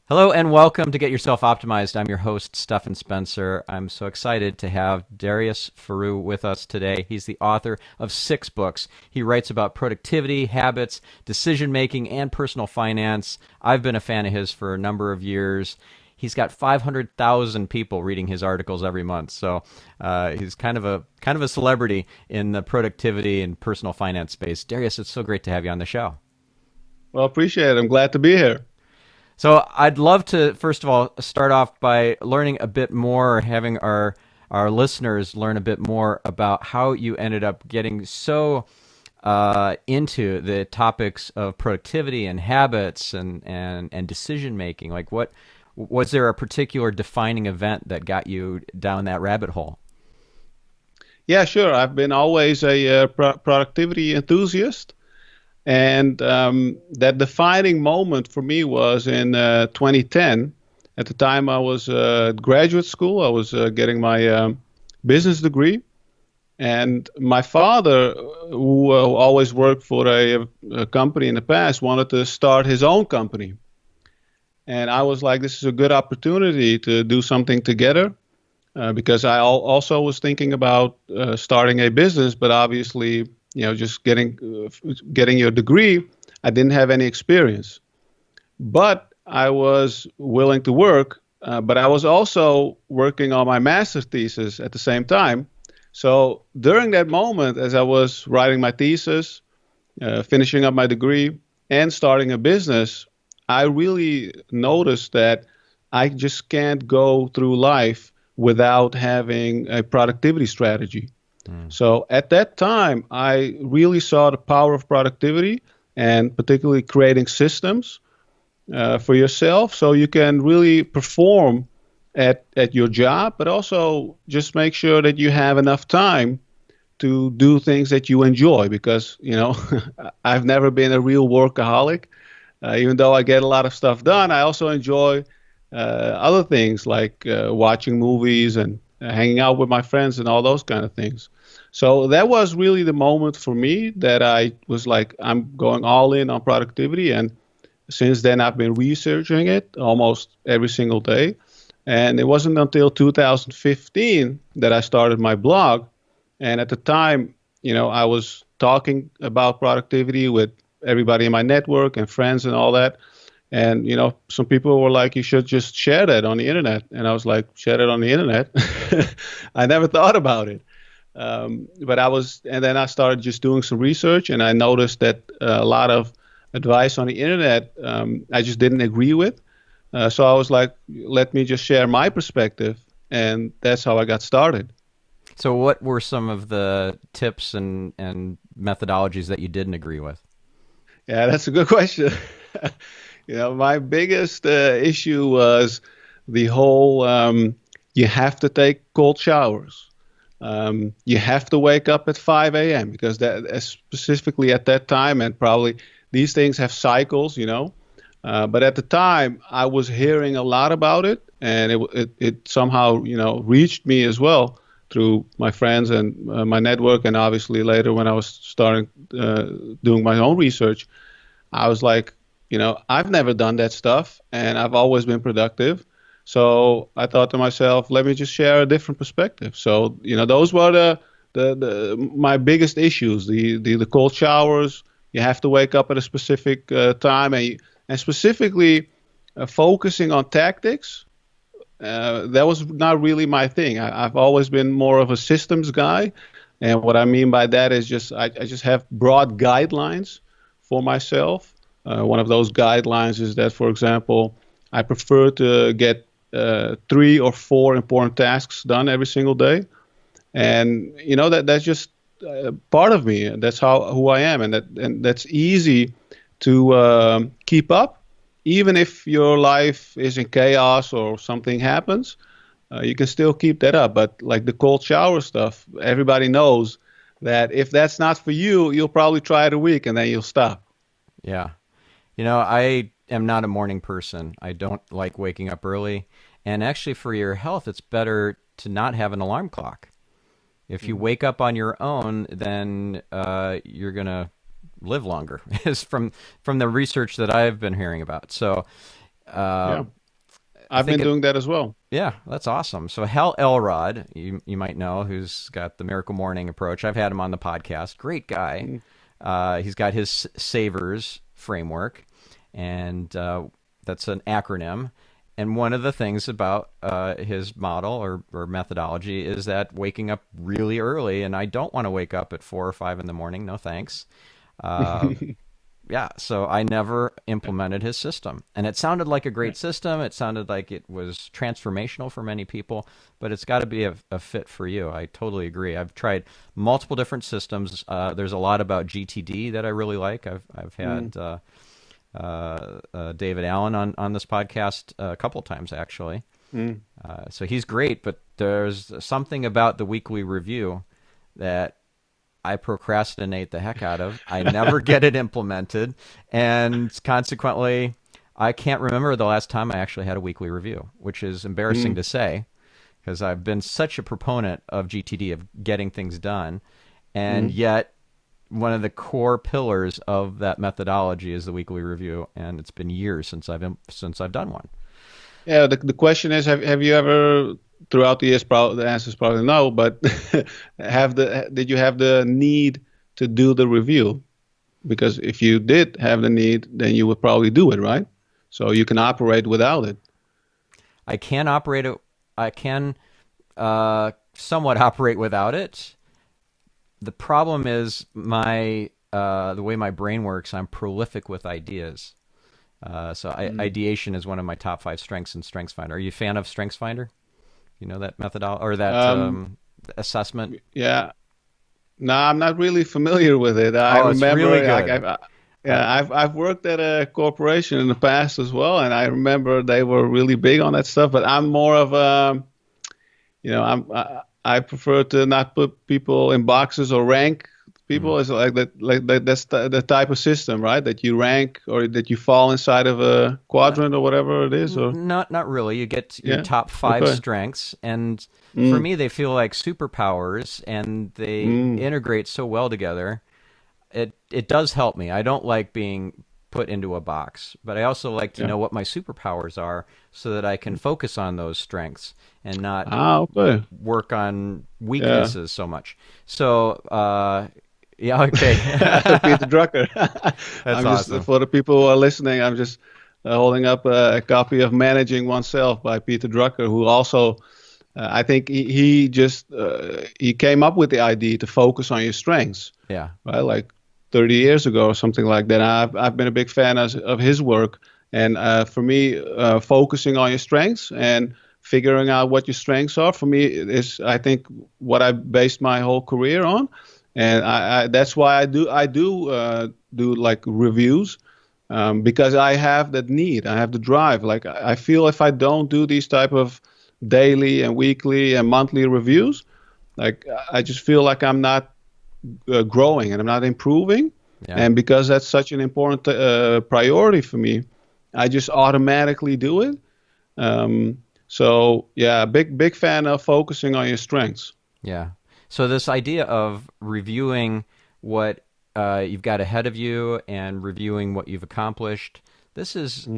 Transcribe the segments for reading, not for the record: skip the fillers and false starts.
Hello and welcome to Get Yourself Optimized. I'm your host, Stefan Spencer. I'm so excited to have Darius Foroux with us today. He's the author of 6 books. He writes about productivity, habits, decision making, and personal finance. I've been a fan of his for a number of years. He's got 500,000 people reading his articles every month, so he's kind of a celebrity in the productivity and personal finance space. Darius, it's so great to have you on the show. Well, appreciate it. I'm glad to be here. So I'd love to first of all start off by learning a bit more, or having our listeners learn a bit more about how you ended up getting so into the topics of productivity and habits and decision making. Like, what was there a particular defining event that got you down that rabbit hole? Yeah, sure. I've been always a productivity enthusiast. And that defining moment for me was in 2010. At the time, I was at graduate school. I was getting my business degree. And my father, who always worked for a company in the past, wanted to start his own company. And I was like, this is a good opportunity to do something together because also was thinking about starting a business, but obviously, just getting your degree, I didn't have any experience. But I was willing to work, but I was also working on my master's thesis at the same time. So during that moment, as I was writing my thesis, finishing up my degree, and starting a business, I really noticed that I just can't go through life without having a productivity strategy. Mm. So at that time, I really saw the power of productivity and particularly creating systems for yourself so you can really perform at your job, but also just make sure that you have enough time to do things that you enjoy because, I've never been a real workaholic. Even though I get a lot of stuff done, I also enjoy other things like watching movies and hanging out with my friends and all those kind of things. So that was really the moment for me that I was like, I'm going all in on productivity. And since then, I've been researching it almost every single day. And it wasn't until 2015 that I started my blog. And at the time, I was talking about productivity with everybody in my network and friends and all that. And, some people were like, you should just share that on the internet. And I was like, share it on the internet? I never thought about it. And then I started just doing some research and I noticed that a lot of advice on the internet, I just didn't agree with. So I was like, let me just share my perspective. And that's how I got started. So what were some of the tips and methodologies that you didn't agree with? Yeah, that's a good question. My biggest issue was the whole you have to take cold showers. You have to wake up at 5 a.m. because that specifically at that time, and probably these things have cycles, But at the time, I was hearing a lot about it, and it somehow, reached me as well through my friends and my network, and obviously later when I was starting doing my own research, I was like, I've never done that stuff, and I've always been productive. So I thought to myself, let me just share a different perspective. So, those were the my biggest issues, the cold showers. You have to wake up at a specific time, and specifically focusing on tactics. That was not really my thing. I've always been more of a systems guy, and what I mean by that is just I just have broad guidelines for myself. One of those guidelines is that, for example, I prefer to get 3 or 4 important tasks done every single day, and that's just part of me. That's who I am, and that's easy to keep up, even if your life is in chaos or something happens. You can still keep that up. But like the cold shower stuff, everybody knows that if that's not for you, you'll probably try it a week and then you'll stop. Yeah. I am not a morning person. I don't like waking up early. And actually, for your health, it's better to not have an alarm clock. If you Mhm. wake up on your own, then you're gonna live longer, is from the research that I've been hearing about. So, uh, Yeah. I've been doing that as well. Yeah, that's awesome. So Hal Elrod, you might know, who's got the Miracle Morning approach. I've had him on the podcast. Great guy. He's got his Savers framework, and that's an acronym. And one of the things about his model or methodology is that waking up really early, and I don't want to wake up at 4 or 5 in the morning. No thanks. Yeah, so I never implemented his system. And it sounded like a great system. It sounded like it was transformational for many people, but it's got to be a fit for you. I totally agree. I've tried multiple different systems. There's a lot about GTD that I really like. I've had David Allen on this podcast a couple times, actually. So he's great, but there's something about the weekly review that I procrastinate the heck out of. I never get it implemented, and consequently, I can't remember the last time I actually had a weekly review, which is embarrassing to say, because I've been such a proponent of GTD, of getting things done, and yet one of the core pillars of that methodology is the weekly review, and it's been years since I've done one. Yeah, the question is, have you ever, throughout the years, the answer is probably no, but did you have the need to do the review? Because if you did have the need, then you would probably do it, right? So you can operate without it. I can operate it. I can somewhat operate without it. The problem is the way my brain works. I'm prolific with ideas. So ideation is one of my top 5 strengths in StrengthsFinder. Are you a fan of StrengthsFinder? You know that methodology or that assessment? Yeah. No, I'm not really familiar with it. I remember, it's really good. I've worked at a corporation in the past as well, and I remember they were really big on that stuff. But I'm more of I prefer to not put people in boxes or rank people. It's like that. That's the type of system, right? That you rank or that you fall inside of a quadrant or whatever it is. Or not really. You get your top 5 strengths, and for me, they feel like superpowers, and they integrate so well together. It does help me. I don't like being put into a box, but I also like to know what my superpowers are, so that I can focus on those strengths and not work on weaknesses so much. So. Yeah, okay. Peter Drucker. That's awesome. For the people who are listening, I'm just holding up a copy of Managing Oneself by Peter Drucker, who also, I think he came up with the idea to focus on your strengths. Yeah. Right, like 30 years ago or something like that. I've been a big fan of his work. And for me, focusing on your strengths and figuring out what your strengths are, for me, is, I think, what I based my whole career on. And I that's why I do like reviews, because I have that need. I have the drive. Like I feel if I don't do these type of daily and weekly and monthly reviews, like I just feel like I'm not growing and I'm not improving. Yeah. And because that's such an important priority for me, I just automatically do it. So yeah, big fan of focusing on your strengths. Yeah. So this idea of reviewing what you've got ahead of you and reviewing what you've accomplished, this is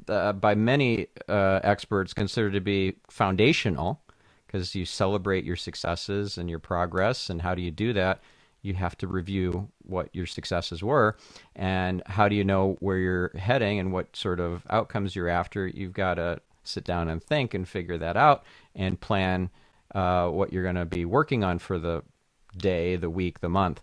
by many experts considered to be foundational, because you celebrate your successes and your progress. And how do you do that? You have to review what your successes were, and how do you know where you're heading and what sort of outcomes you're after? You've got to sit down and think and figure that out and plan what you're going to be working on for the day, the week, the month.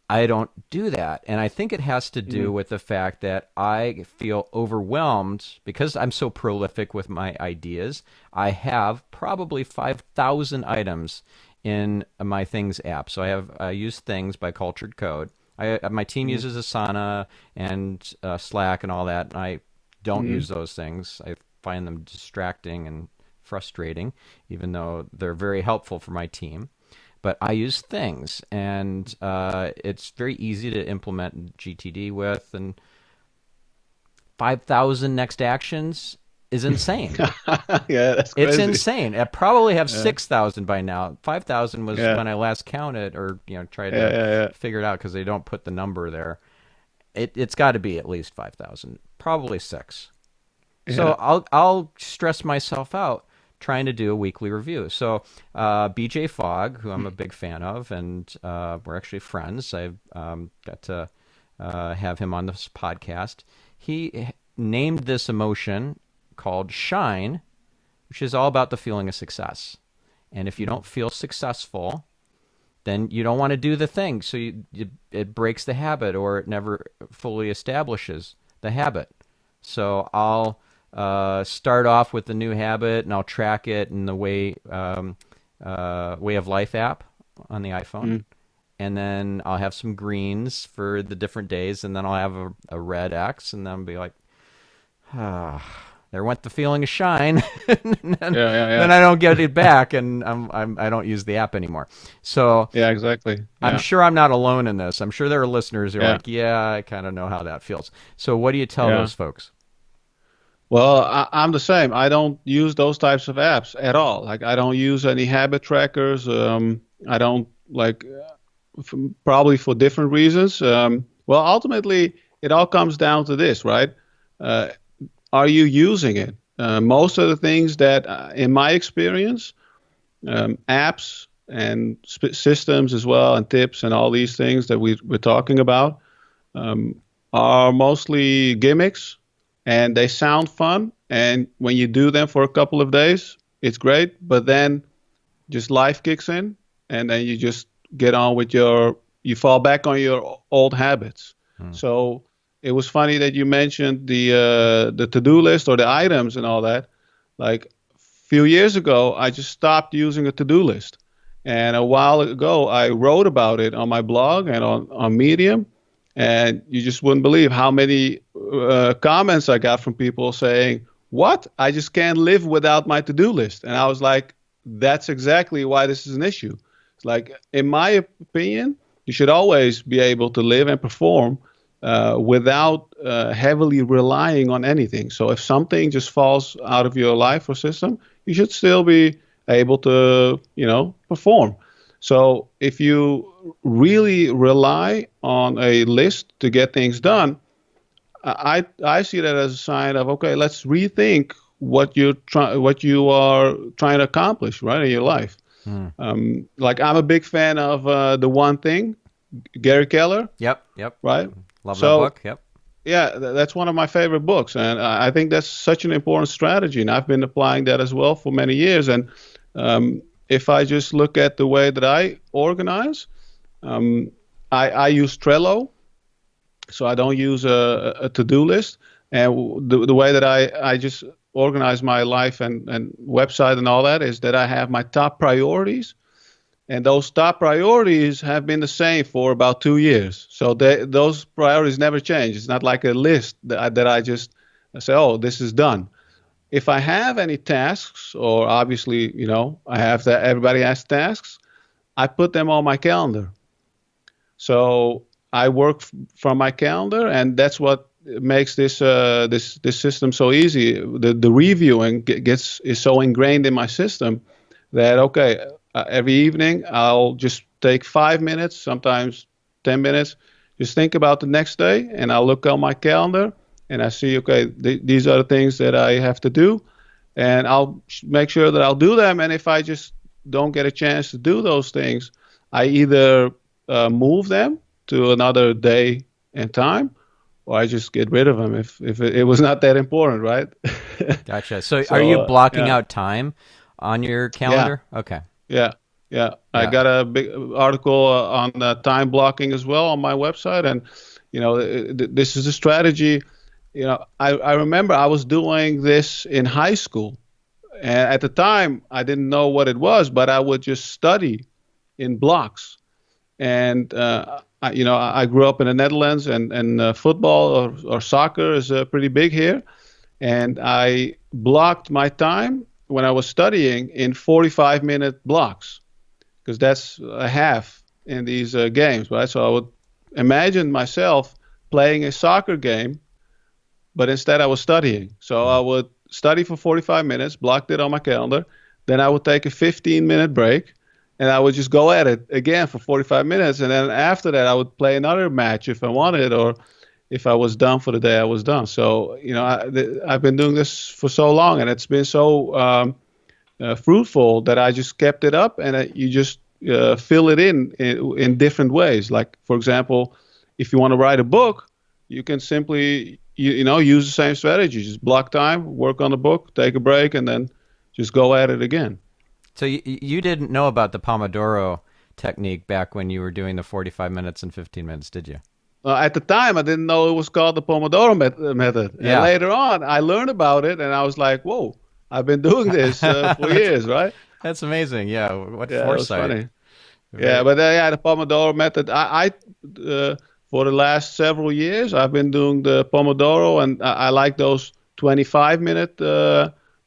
I don't do that. And I think it has to do with the fact that I feel overwhelmed because I'm so prolific with my ideas. I have probably 5,000 items in my Things app. So I use Things by Cultured Code. My team uses Asana and Slack and all that. And I don't use those things. I find them distracting and frustrating, even though they're very helpful for my team. But I use Things, and it's very easy to implement GTD with, and 5,000 next actions is insane. Yeah, that's crazy. It's insane. I probably have 6,000 by now. 5,000 was when I last counted, or tried to figure it out, because they don't put the number there. It's got to be at least 5,000, probably 6. So Yeah. I'll stress myself out trying to do a weekly review. So BJ Fogg, who I'm a big fan of, and we're actually friends. I've got to have him on this podcast. He named this emotion called shine, which is all about the feeling of success. And if you don't feel successful, then you don't want to do the thing. So it breaks the habit, or it never fully establishes the habit. So I'll start off with the new habit, and I'll track it in the Way of Life app on the iPhone. And then I'll have some greens for the different days, and then I'll have a red X, and then I'll be like, there went the feeling of shine. And then I don't get it back, and I don't use the app anymore. So Yeah, exactly. Yeah. I'm sure I'm not alone in this. I'm sure there are listeners who are Yeah. like, yeah, I kind of know how that feels. So what do you tell Yeah. those folks? Well, I'm the same. I don't use those types of apps at all. Like, I don't use any habit trackers. I don't like, probably for different reasons. Well, ultimately, it all comes down to this, right? Uh, are you using it? Most of the things that, in my experience, apps and systems as well, and tips and all these things that we're talking about, are mostly gimmicks, and they sound fun. And when you do them for a couple of days, it's great. But then just life kicks in, and then you just get on with you fall back on your old habits. So it was funny that you mentioned the to-do list or the items and all that. Like, a few years ago, I just stopped using a to-do list. And a while ago, I wrote about it on my blog and on Medium. And you just wouldn't believe how many comments I got from people saying, "What? I just can't live without my to-do list." And I was like, that's exactly why this is an issue. It's like, in my opinion, you should always be able to live and perform without heavily relying on anything. So if something just falls out of your life or system, you should still be able to, perform. So if you really rely on a list to get things done, I see that as a sign of, okay, let's rethink what you are trying to accomplish, right, in your life. Like, I'm a big fan of The One Thing, Gary Keller. Yep. Right. Love that book. Yep. Yeah, that's one of my favorite books, and I think that's such an important strategy, and I've been applying that as well for many years. And if I just look at the way that I organize, I use Trello, so I don't use a to-do list. And the way that I just organize my life and website and all that is that I have my top priorities. And those top priorities have been the same for about 2 years. So those priorities never change. It's not like a list that I just say, oh, this is done. If I have any tasks, or obviously, I have that everybody has tasks, I put them on my calendar. So I work from my calendar, and that's what makes this system so easy. The reviewing is so ingrained in my system that, okay, every evening I'll just take 5 minutes, sometimes 10 minutes, just think about the next day, and I'll look on my calendar and I see, okay, these are the things that I have to do, and I'll make sure that I'll do them. And if I just don't get a chance to do those things, I either move them to another day and time, or I just get rid of them if it was not that important, right? Gotcha. So are you blocking out time on your calendar? Yeah. Okay. Yeah. I got a big article on time blocking as well on my website, and this is a strategy. I remember I was doing this in high school, and at the time I didn't know what it was, but I would just study in blocks. And I grew up in the Netherlands, and football or soccer is pretty big here, and I blocked my time when I was studying in 45-minute blocks, because that's a half in these games, right? So I would imagine myself playing a soccer game, but instead I was studying. So I would study for 45 minutes, blocked it on my calendar. Then I would take a 15-minute break, and I would just go at it again for 45 minutes. And then after that, I would play another match if I wanted, or if I was done for the day, I was done. So, I've been doing this for so long, and it's been so fruitful that I just kept it up, and you just fill it in different ways. Like, for example, if you want to write a book, you can simply use the same strategy. Just block time, work on the book, take a break, and then just go at it again. So you didn't know about the Pomodoro technique back when you were doing the 45 minutes and 15 minutes, did you? At the time, I didn't know it was called the Pomodoro method. And Yeah. later on, I learned about it, and I was like, whoa, I've been doing this for years, right? That's amazing. Yeah. What Yeah, it was foresight. funny. Very- Yeah, but the Pomodoro method, for the last several years, I've been doing the Pomodoro, and I like those 25-minute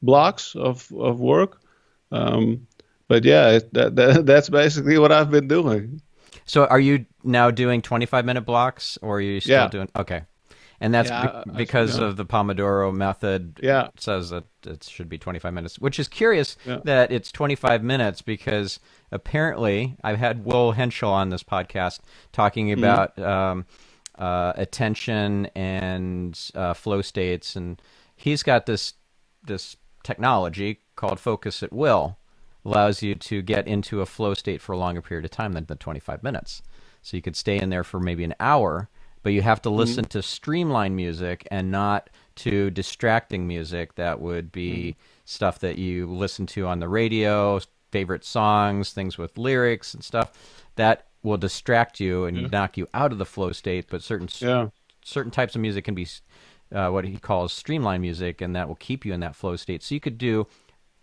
blocks of work. But yeah, that's basically what I've been doing. So are you now doing 25-minute blocks, or are you still Yeah. doing? Okay. And that's Yeah, because of the Pomodoro method. Yeah. It says that it should be 25 minutes, which is curious Yeah. that it's 25 minutes because apparently I've had Will Henschel on this podcast talking about attention and flow states, and he's got this technology called Focus at Will, allows you to get into a flow state for a longer period of time than the 25 minutes. So you could stay in there for maybe an hour, but you have to listen to streamlined music and not to distracting music that would be stuff that you listen to on the radio, favorite songs, things with lyrics and stuff that will distract you and knock you out of the flow state. But certain types of music can be what he calls streamlined music, and that will keep you in that flow state. So you could do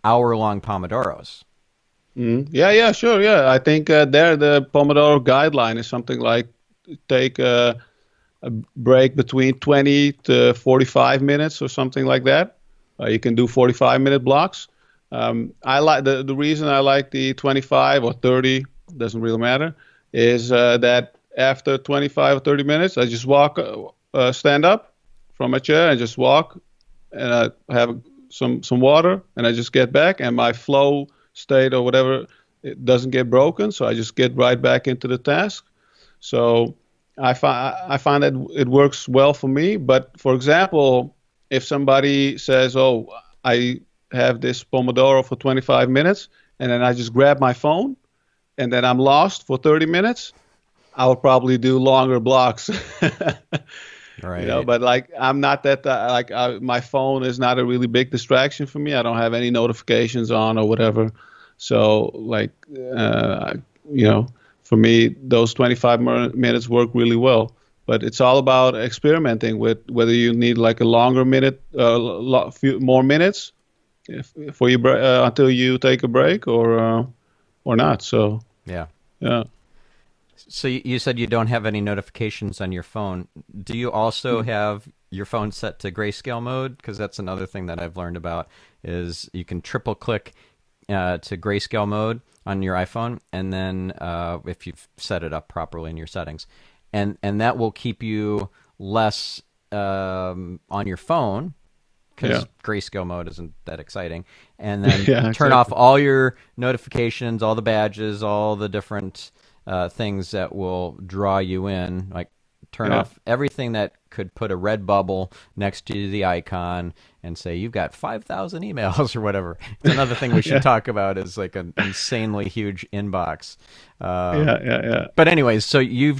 hour-long Pomodoros. Yeah, sure. Yeah, I think the Pomodoro guideline is something like take a break between 20 to 45 minutes or something like that. You can do 45-minute blocks. I like the reason I like the 25 or 30, doesn't really matter, is that after 25 or 30 minutes, I just stand up from my chair and just walk, and I have some water, and I just get back, and my flow state or whatever, it doesn't get broken, so I just get right back into the task. So I find that it works well for me. But for example, if somebody says, "Oh, I have this Pomodoro for 25 minutes," and then I just grab my phone, and then I'm lost for 30 minutes, I will probably do longer blocks. Right. But like I'm not that my phone is not a really big distraction for me. I don't have any notifications on or whatever. So like for me those 25 minutes work really well. But it's all about experimenting with whether you need like a longer minute, few more minutes for you until you take a break or not. So Yeah. yeah. So you said you don't have any notifications on your phone. Do you also have your phone set to grayscale mode? Because that's another thing that I've learned about is you can triple click to grayscale mode on your iPhone, and then if you've set it up properly in your settings, and that will keep you less on your phone because grayscale mode isn't that exciting, and then turn off all your notifications, all the badges, all the different things that will draw you in, like turn off everything that could put a red bubble next to the icon and say you've got 5,000 emails or whatever. It's another thing we should talk about is like an insanely huge inbox. But anyways, so do you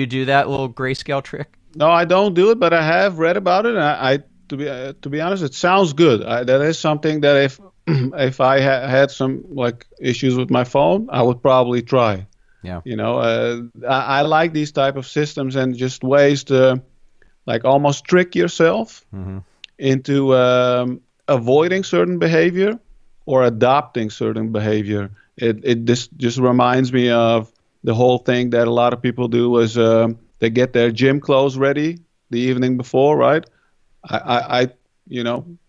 do that little grayscale trick? No, I don't do it, but I have read about it. And I to be honest, it sounds good. That is something that if I had some like issues with my phone, I would probably try. Yeah. I like these type of systems and just ways to like almost trick yourself into avoiding certain behavior or adopting certain behavior. It just reminds me of the whole thing that a lot of people do is they get their gym clothes ready the evening before, right? I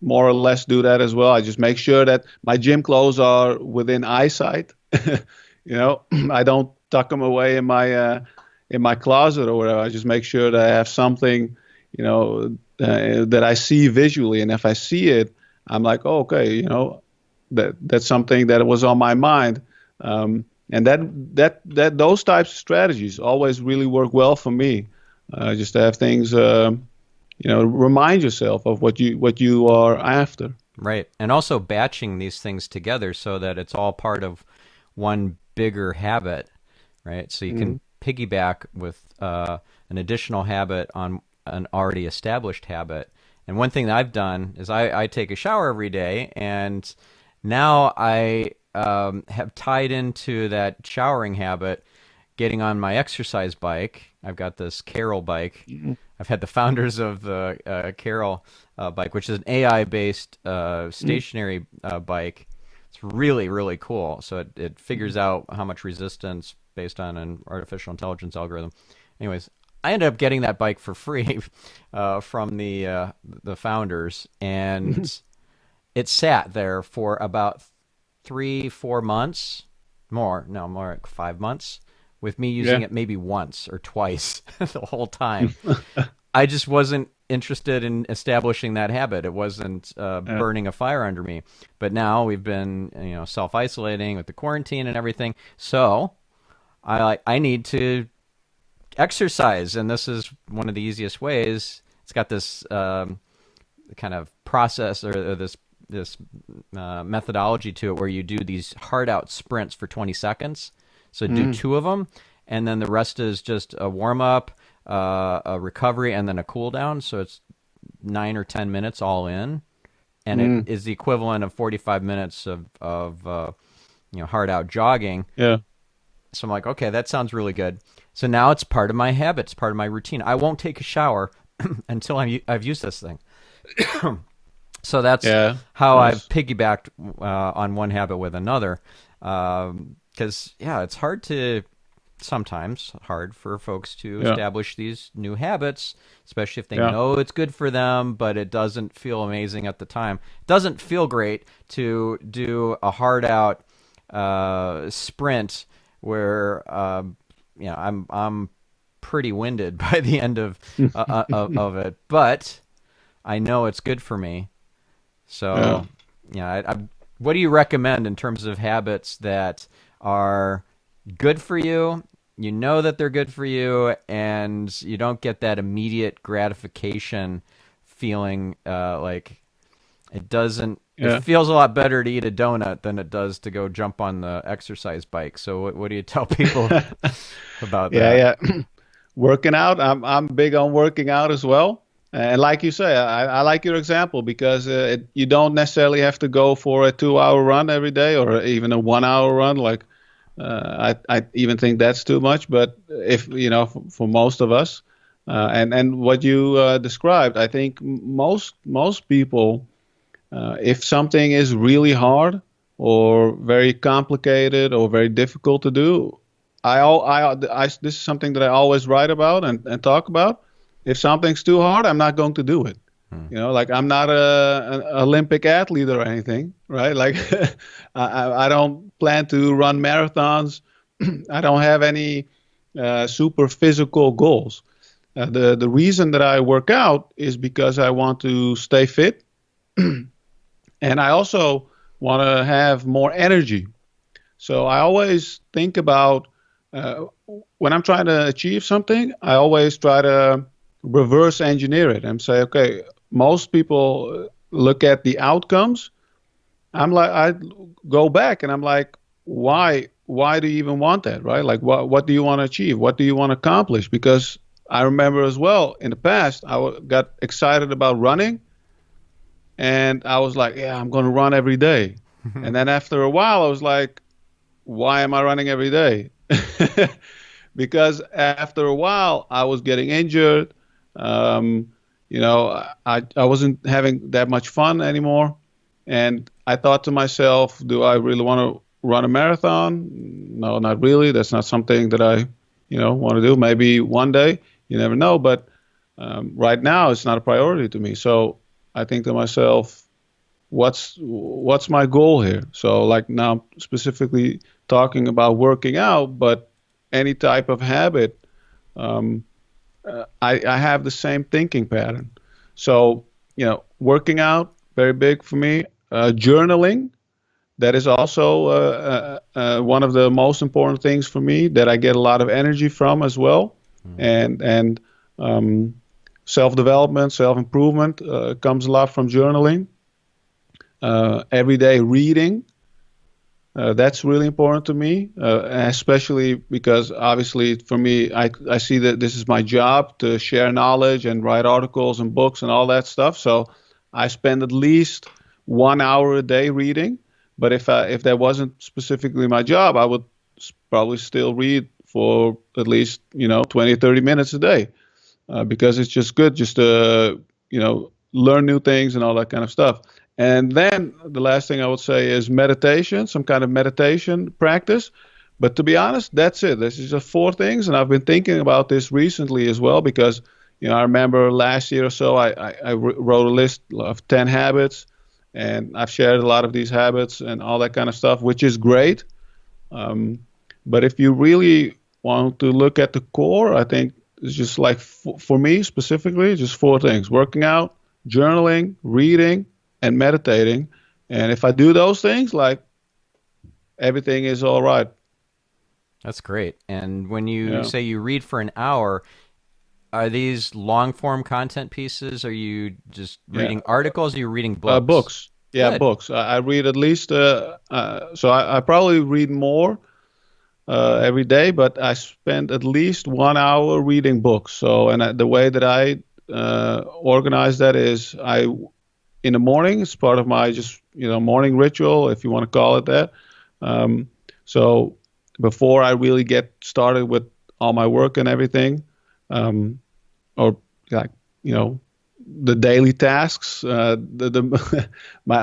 more or less do that as well. I just make sure that my gym clothes are within eyesight. I don't tuck them away in my closet or whatever. I just make sure that I have something, that I see visually. And if I see it, I'm like, oh, okay, that's something that was on my mind. And that those types of strategies always really work well for me. just to have things, remind yourself of what you are after. Right. And also batching these things together so that it's all part of one bigger habit, right? So you can piggyback with an additional habit on an already established habit. And one thing that I've done is I take a shower every day, and now I have tied into that showering habit getting on my exercise bike. I've got this Carol bike. I've had the founders of the Carol bike, which is an AI-based stationary bike. It's really, really cool. So it figures out how much resistance based on an artificial intelligence algorithm. Anyways, I ended up getting that bike for free from the founders, and it sat there for about 3-4 months, more like 5 months, with me using it maybe once or twice the whole time. I just wasn't interested in establishing that habit. It wasn't burning a fire under me. But now we've been, self-isolating with the quarantine and everything. So I need to exercise, and this is one of the easiest ways. It's got this kind of process or this methodology to it where you do these hard out sprints for 20 seconds. So do 2 of them, and then the rest is just a warm up, a recovery, and then a cool down. So it's 9 or 10 minutes all in, and it is the equivalent of 45 minutes of hard out jogging. Yeah. So I'm like, okay, that sounds really good. So now it's part of my habit. It's part of my routine. I won't take a shower until I've used this thing. So that's how I've piggybacked on one habit with another. Because, it's sometimes hard for folks to establish these new habits, especially if they know it's good for them, but it doesn't feel amazing at the time. It doesn't feel great to do a hard out sprint where I'm pretty winded by the end of it, but I know it's good for me. So, what do you recommend in terms of habits that are good for you? You know that they're good for you, and you don't get that immediate gratification feeling like it doesn't. It feels a lot better to eat a donut than it does to go jump on the exercise bike. So what do you tell people about that? Yeah. Working out, I'm big on working out as well. And like you say, I like your example because you don't necessarily have to go for a 2-hour run every day or even a 1-hour run. Like I even think that's too much. But if for most of us, and what you described, I think most people, if something is really hard or very complicated or very difficult to do, this is something that I always write about and talk about. If something's too hard, I'm not going to do it. Like I'm not an Olympic athlete or anything, right? Like I don't plan to run marathons. I don't have any super physical goals. The reason that I work out is because I want to stay fit. And I also want to have more energy. So I always think about when I'm trying to achieve something, I always try to reverse engineer it and say, okay, most people look at the outcomes. I go back and I'm like, why do you even want that, right? Like, what do you want to achieve? What do you want to accomplish? Because I remember as well in the past, got excited about running. And I was like, I'm going to run every day. And then after a while, I was like, why am I running every day? Because after a while, I was getting injured. I wasn't having that much fun anymore. And I thought to myself, do I really want to run a marathon? No, not really. That's not something that I, want to do. Maybe one day, you never know. But right now, it's not a priority to me. So I think to myself, what's my goal here? So like now specifically talking about working out, but any type of habit, I have the same thinking pattern. So, working out, very big for me. Journaling, that is also one of the most important things for me that I get a lot of energy from as well. And Self-development, self-improvement comes a lot from journaling. Everyday reading. That's really important to me, especially because obviously for me, I see that this is my job to share knowledge and write articles and books and all that stuff. So I spend at least 1 hour a day reading. But if that wasn't specifically my job, I would probably still read for at least 20, 30 minutes a day, because it's just good just to learn new things and all that kind of stuff. And then the last thing I would say is meditation, some kind of meditation practice. But to be honest, that's it. This is just 4 things. And I've been thinking about this recently as well because, I remember last year or so, I wrote a list of 10 habits. And I've shared a lot of these habits and all that kind of stuff, which is great. But if you really want to look at the core, I think it's just like, for me specifically, just 4 things: working out, journaling, reading, and meditating. And if I do those things, like, everything is all right. That's great. And when you say you read for an hour, are these long form content pieces? Are you just reading articles? Or are you reading books? Books. Yeah, Good. books. I read at least, so I probably read more every day, but I spend at least 1 hour reading books. So, and the way that I organize that is in the morning, it's part of my just, morning ritual, if you want to call it that. So before I really get started with all my work and everything, or like, the daily tasks, my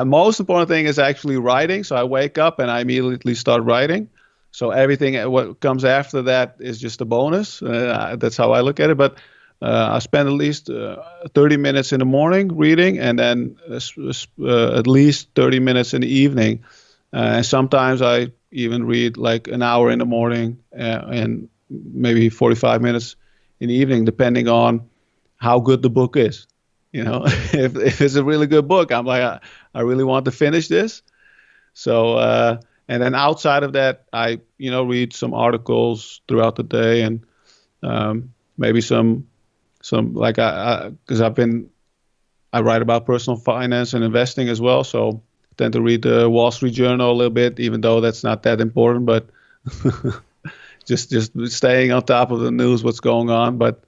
most important thing is actually writing. So I wake up and I immediately start writing. So everything what comes after that is just a bonus. That's how I look at it. But I spend at least 30 minutes in the morning reading, and then at least 30 minutes in the evening. And sometimes I even read like an hour in the morning and maybe 45 minutes in the evening, depending on how good the book is. If it's a really good book, I'm like, I really want to finish this. So, and then outside of that, I, read some articles throughout the day, and maybe some like because I write about personal finance and investing as well. So I tend to read the Wall Street Journal a little bit, even though that's not that important, but just staying on top of the news, what's going on. But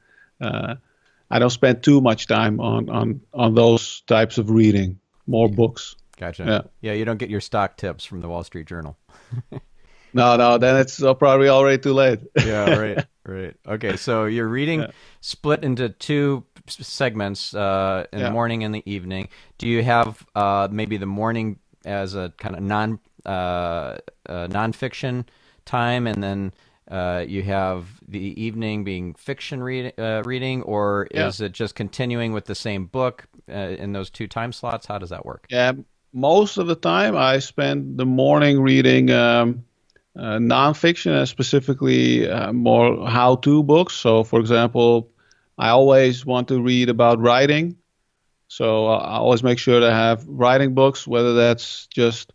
I don't spend too much time on those types of reading. More books. Gotcha. Yeah, you don't get your stock tips from the Wall Street Journal. No, then it's probably already too late. Yeah, right. Okay, so you're reading split into 2 segments, in the morning and the evening. Do you have maybe the morning as a kind of nonfiction time, and then you have the evening being fiction reading, or is it just continuing with the same book in those 2 time slots? How does that work? Yeah, most of the time I spend the morning reading nonfiction, and specifically more how-to books. So, for example, I always want to read about writing. So I always make sure to have writing books, whether that's just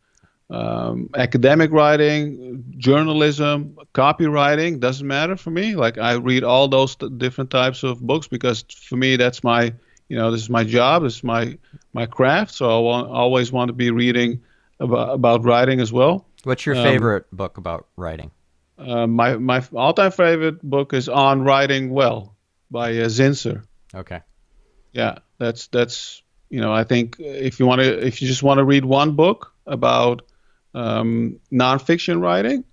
academic writing, journalism, copywriting, doesn't matter for me. Like, I read all those different types of books because for me, that's my, this is my job, this is my craft. So I always want to be reading about writing as well. What's your favorite book about writing? My all-time favorite book is On Writing Well by Zinsser. Okay. Yeah, that's I think if you just want to read one book about nonfiction writing,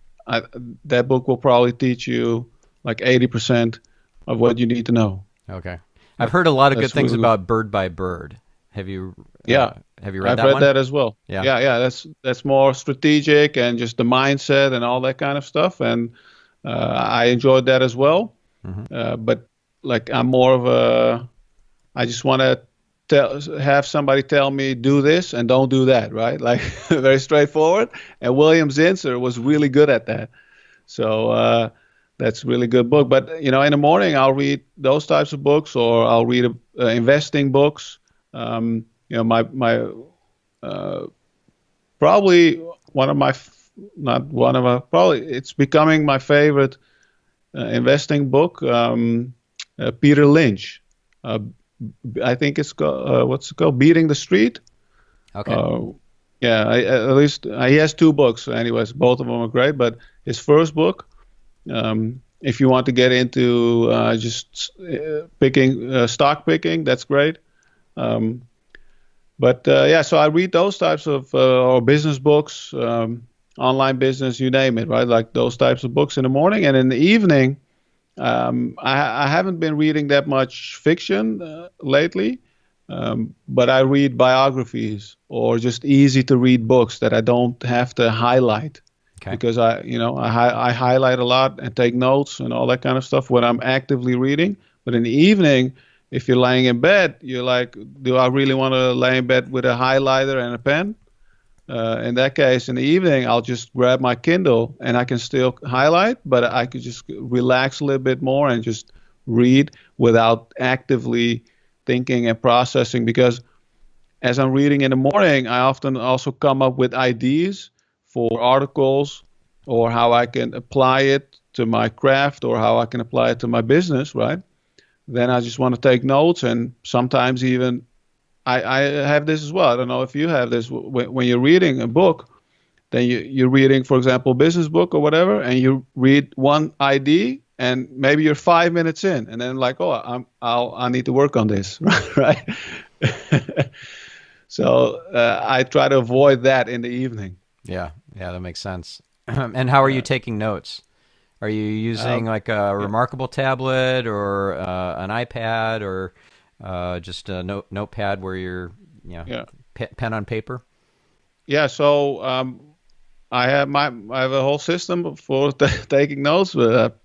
that book will probably teach you like 80% of what you need to know. Okay. I've heard a lot of good things about Bird by Bird. Have you? Have you read that one? I've read that as well. Yeah. That's more strategic and just the mindset and all that kind of stuff, and I enjoyed that as well. Mm-hmm. But like, I'm more of I just want to have somebody tell me do this and don't do that, right? Like, very straightforward. And William Zinsser was really good at that. So that's a really good book. But in the morning I'll read those types of books, or I'll read investing books. Probably probably it's becoming my favorite investing book. Peter Lynch. Uh, I think it's called, what's it called? Beating the Street. Okay. Yeah, at least he has two books. Anyways, both of them are great. But his first book, if you want to get into just picking stock picking, that's great. Um, but yeah, so I read those types of or business books, online business, you name it, right? Like those types of books in the morning, and in the evening, I haven't been reading that much fiction lately. But I read biographies or just easy to read books that I don't have to highlight Okay. because I highlight a lot and take notes and all that kind of stuff when I'm actively reading. But in the evening, if you're laying in bed, you're like, do I really want to lay in bed with a highlighter and a pen? In that case, in the evening, I'll just grab my Kindle and I can still highlight, but I could just relax a little bit more and just read without actively thinking and processing. Because as I'm reading in the morning, I often also come up with ideas for articles or how I can apply it to my craft or how I can apply it to my business, right? Then I just want to take notes and sometimes even I have this as well. I don't know if you have this when you're reading a book, then you're reading, for example, a business book or whatever, and you read one ID, and maybe you're 5 minutes in, and then like, oh, I need to work on this, right? So I try to avoid that in the evening. Yeah, that makes sense. And how are you taking notes? Are you using like a Remarkable tablet or an iPad or just a notepad where you're, pen on paper? Yeah, so I have a whole system for taking notes. But,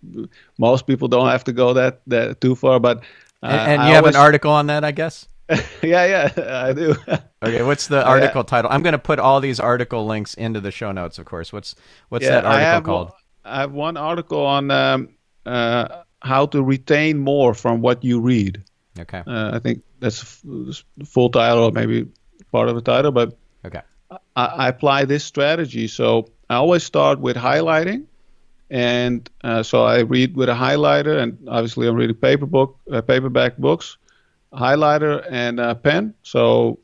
most people don't have to go that too far, but And I you have an always article on that, I guess? yeah, I do. Okay, what's the article title? I'm going to put all these article links into the show notes, of course. What's that article called? I have one article on how to retain more from what you read. Okay. I think that's the full title or maybe part of the title, but Okay. I apply this strategy. So I always start with highlighting. And so I read with a highlighter, and obviously I'm reading paperback books, highlighter and a pen. So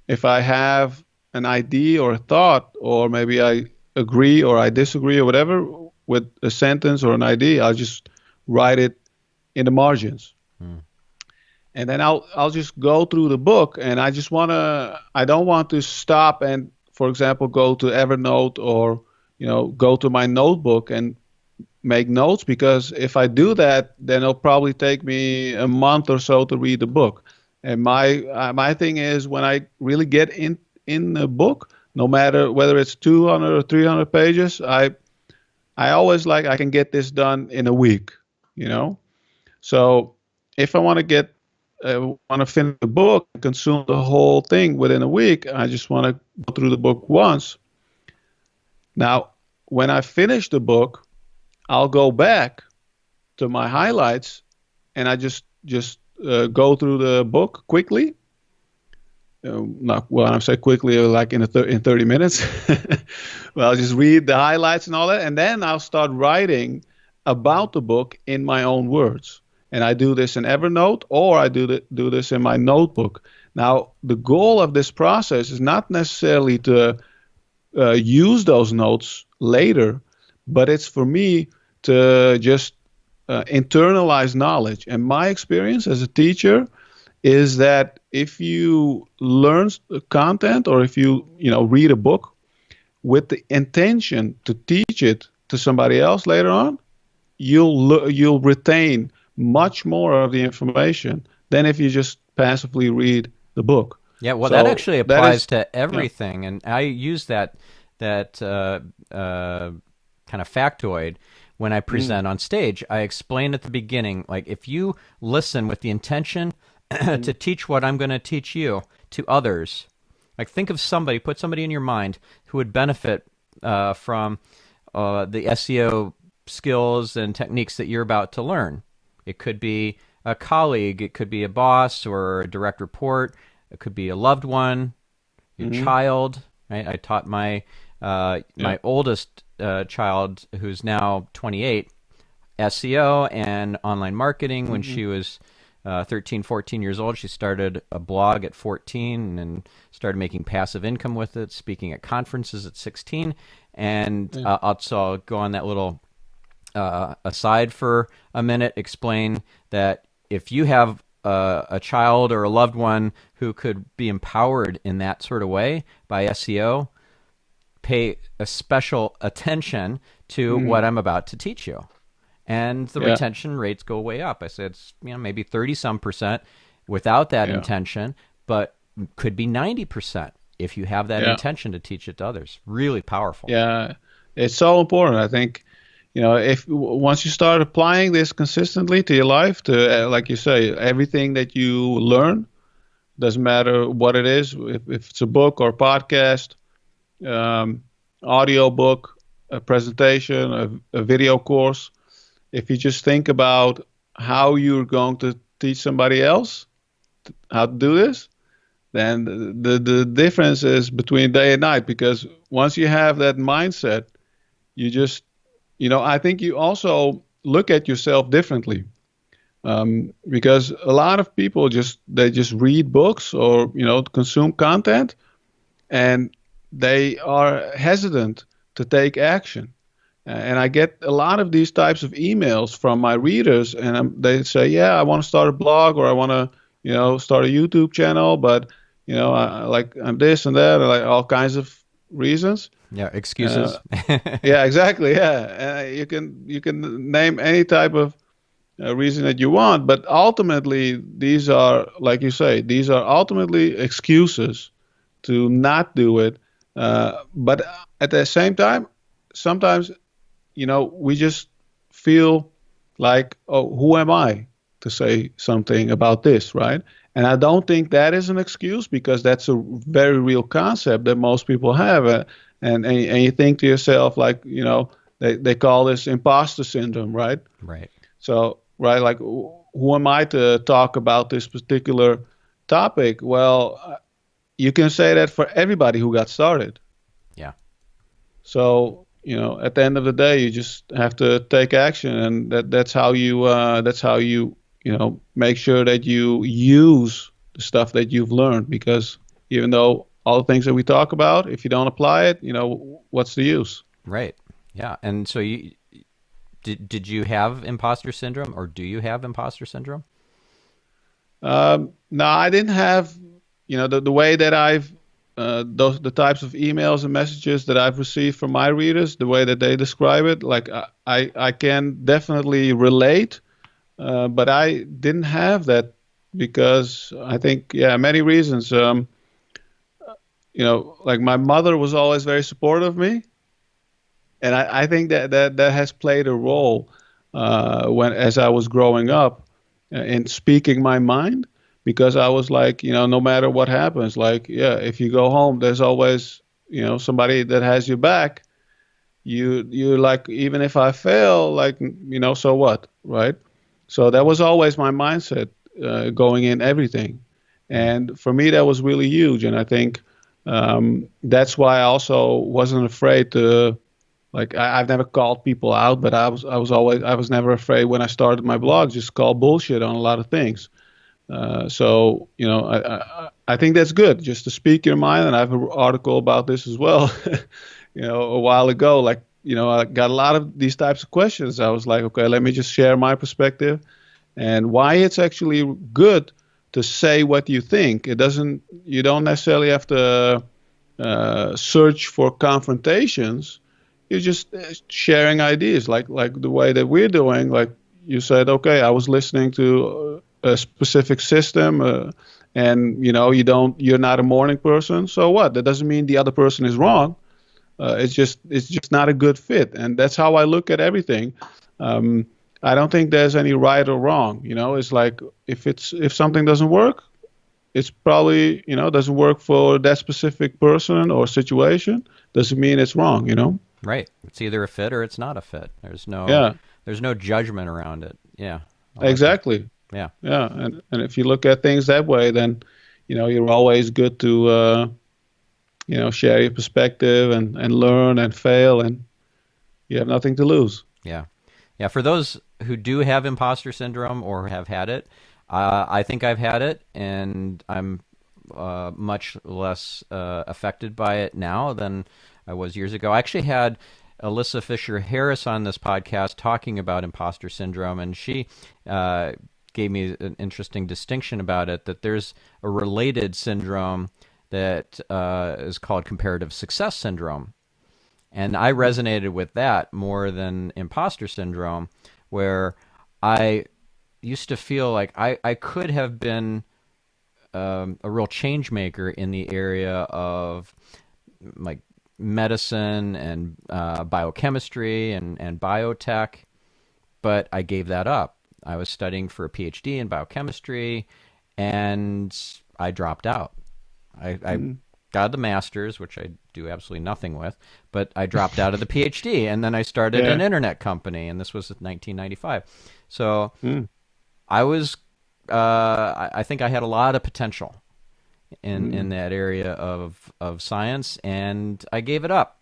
if I have an idea or a thought, or maybe I agree or I disagree or whatever with a sentence or an idea, I'll just write it in the margins. And then I'll just go through the book, and I don't want to stop and, for example, go to Evernote or go to my notebook and make notes, because if I do that, then it'll probably take me a month or so to read the book. And my thing is, when I really get in the book, no matter whether it's 200 or 300 pages, I always I can get this done in a week, So if I want to finish the book and consume the whole thing within a week, I just want to go through the book once. Now, when I finish the book, I'll go back to my highlights and I just go through the book quickly. Not well, I'm saying quickly, like in 30 minutes. Well, I'll just read the highlights and all that, and then I'll start writing about the book in my own words. And I do this in Evernote, or I do this in my notebook. Now, the goal of this process is not necessarily to use those notes later, but it's for me to just internalize knowledge. And my experience as a teacher is that if you learn content, or if you read a book with the intention to teach it to somebody else later on, you'll retain much more of the information than if you just passively read the book. Yeah, well, that actually applies to everything, and I use that kind of factoid when I present on stage. I explain at the beginning, like, if you listen with the intention to teach what I'm going to teach you to others, like, think of put somebody in your mind who would benefit from the SEO skills and techniques that you're about to learn. It could be a colleague, it could be a boss or a direct report, it could be a loved one, your child. Right? I taught my oldest child, who's now 28, SEO and online marketing when she was 13, 14 years old. She started a blog at 14 and started making passive income with it, speaking at conferences at 16. And I'll go on that little aside for a minute, explain that if you have a child or a loved one who could be empowered in that sort of way by SEO, pay a special attention to what I'm about to teach you. And the retention rates go way up. I said it's maybe 30-some% without that intention, but could be 90% if you have that intention to teach it to others. Really powerful. Yeah, it's so important. I think, if once you start applying this consistently to your life, to like you say, everything that you learn, doesn't matter what it is, if it's a book or podcast, audio book, a presentation, a video course. If you just think about how you're going to teach somebody else how to do this, then the difference is between day and night. Because once you have that mindset, you just, I think you also look at yourself differently. Because a lot of people just read books or, consume content, and they are hesitant to take action. And I get a lot of these types of emails from my readers, and they say, "Yeah, I want to start a blog, or I want to, start a YouTube channel, but I'm this and that, and like all kinds of reasons." Yeah, excuses. Yeah, exactly. Yeah, you can name any type of reason that you want, but ultimately these are, like you say, these are ultimately excuses to not do it. But at the same time, sometimes we just feel like, oh, who am I to say something about this, right? And I don't think that is an excuse, because that's a very real concept that most people have. And you think to yourself, like, they call this imposter syndrome, right? Right. So, right, like, who am I to talk about this particular topic? Well, you can say that for everybody who got started. Yeah. So, at the end of the day, you just have to take action, and that's how you make sure that you use the stuff that you've learned. Because even though all the things that we talk about, if you don't apply it, what's the use? Right. Yeah. And so did you have imposter syndrome, or do you have imposter syndrome? No, I didn't have, the way that I've the types of emails and messages that I've received from my readers, the way that they describe it, like I can definitely relate, but I didn't have that, because I think, many reasons. Like, my mother was always very supportive of me, and I think that has played a role as I was growing up in speaking my mind. Because I was like, no matter what happens, like, if you go home, there's always, somebody that has your back. You're like, even if I fail, like, so what, right? So that was always my mindset going in everything. And for me, that was really huge. And I think that's why I also wasn't afraid to, like, I've never called people out, but I was never afraid when I started my blog, just call bullshit on a lot of things. So, I think that's good, just to speak your mind. And I have an article about this as well, a while ago. Like, I got a lot of these types of questions. I was like, okay, let me just share my perspective and why it's actually good to say what you think. You don't necessarily have to search for confrontations. You're just sharing ideas, like the way that we're doing. Like you said, okay, I was listening to a specific system, and you're not a morning person. So what? That doesn't mean the other person is wrong. It's just not a good fit, and that's how I look at everything. I don't think there's any right or wrong. It's like, if something doesn't work, it's probably doesn't work for that specific person or situation. Doesn't mean it's wrong. Right. It's either a fit or it's not a fit. There's no judgment around it. Yeah. Exactly. Yeah. Yeah. And if you look at things that way, then, you're always good to, share your perspective and learn and fail, and you have nothing to lose. Yeah. Yeah, for those who do have imposter syndrome or have had it, I think I've had it, and I'm much less affected by it now than I was years ago. I actually had Alyssa Fisher Harris on this podcast talking about imposter syndrome, and she gave me an interesting distinction about it, that there's a related syndrome that is called comparative success syndrome. And I resonated with that more than imposter syndrome, where I used to feel like I could have been a real change maker in the area of like medicine and biochemistry and biotech, but I gave that up. I was studying for a PhD in biochemistry, and I dropped out. I got the master's, which I do absolutely nothing with, but I dropped out of the PhD, and then I started an internet company, and this was in 1995. So I was, I think I had a lot of potential in that area of science, and I gave it up.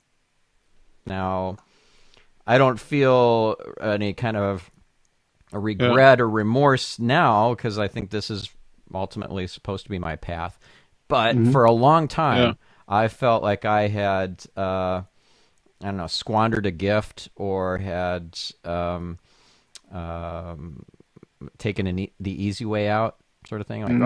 Now, I don't feel any kind of a regret or remorse now, because I think this is ultimately supposed to be my path. But for a long time, I felt like I had, I don't know, squandered a gift, or had taken the easy way out, sort of thing. Like,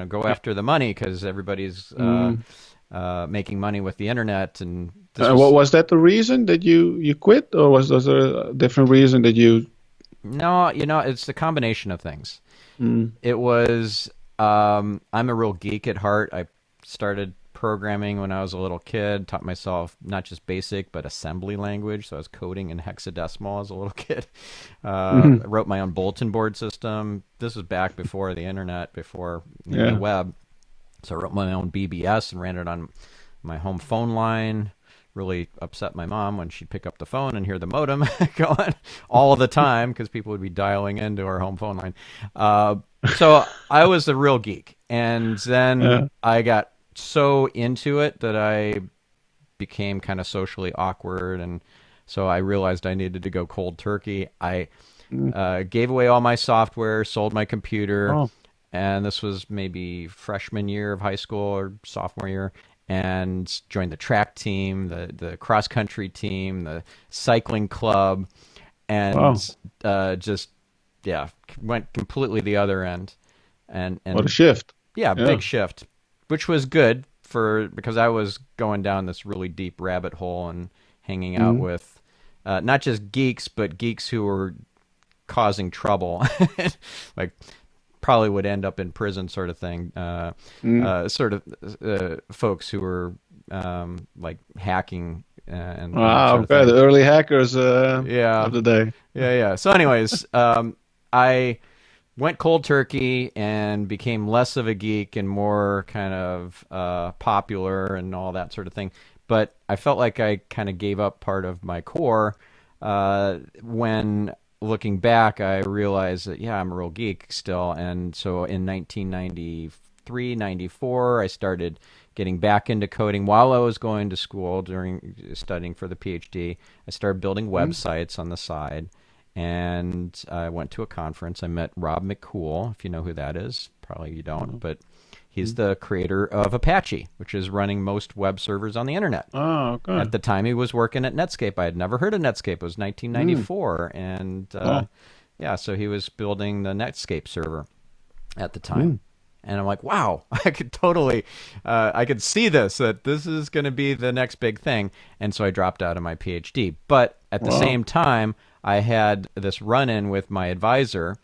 go after the money because everybody's making money with the internet. And was that the reason that you quit, or was there a different reason that you? No, it's a combination of things. It was, I'm a real geek at heart. I started programming when I was a little kid, taught myself not just basic, but assembly language. So I was coding in hexadecimal as a little kid. I wrote my own bulletin board system. This was back before the internet, before the web. So I wrote my own BBS and ran it on my home phone line. Really upset my mom when she'd pick up the phone and hear the modem going all the time, because people would be dialing into our home phone line. So I was a real geek. And then I got so into it that I became kind of socially awkward. And so I realized I needed to go cold turkey. I gave away all my software, sold my computer. And this was maybe freshman year of high school or sophomore year. And joined the track team, the cross country team, the cycling club, and just went completely the other end. And what a shift! Yeah, big shift, which was good because I was going down this really deep rabbit hole and hanging out with not just geeks, but geeks who were causing trouble, like probably would end up in prison, sort of thing. Folks who were like hacking and sort of the early hackers of the day. Yeah. So, anyways, I went cold turkey and became less of a geek and more kind of popular and all that sort of thing. But I felt like I kind of gave up part of my core when. Looking back, I realized that, I'm a real geek still. And so in 1993, 94, I started getting back into coding while I was going to school during studying for the PhD. I started building websites on the side. And I went to a conference. I met Rob McCool, if you know who that is. Probably you don't, but he's the creator of Apache, which is running most web servers on the internet. Oh, okay. At the time, he was working at Netscape. I had never heard of Netscape. It was 1994. And so he was building the Netscape server at the time. And I'm like, wow, I could totally, I could see that this is going to be the next big thing. And so I dropped out of my PhD. But at the same time, I had this run-in with my advisor.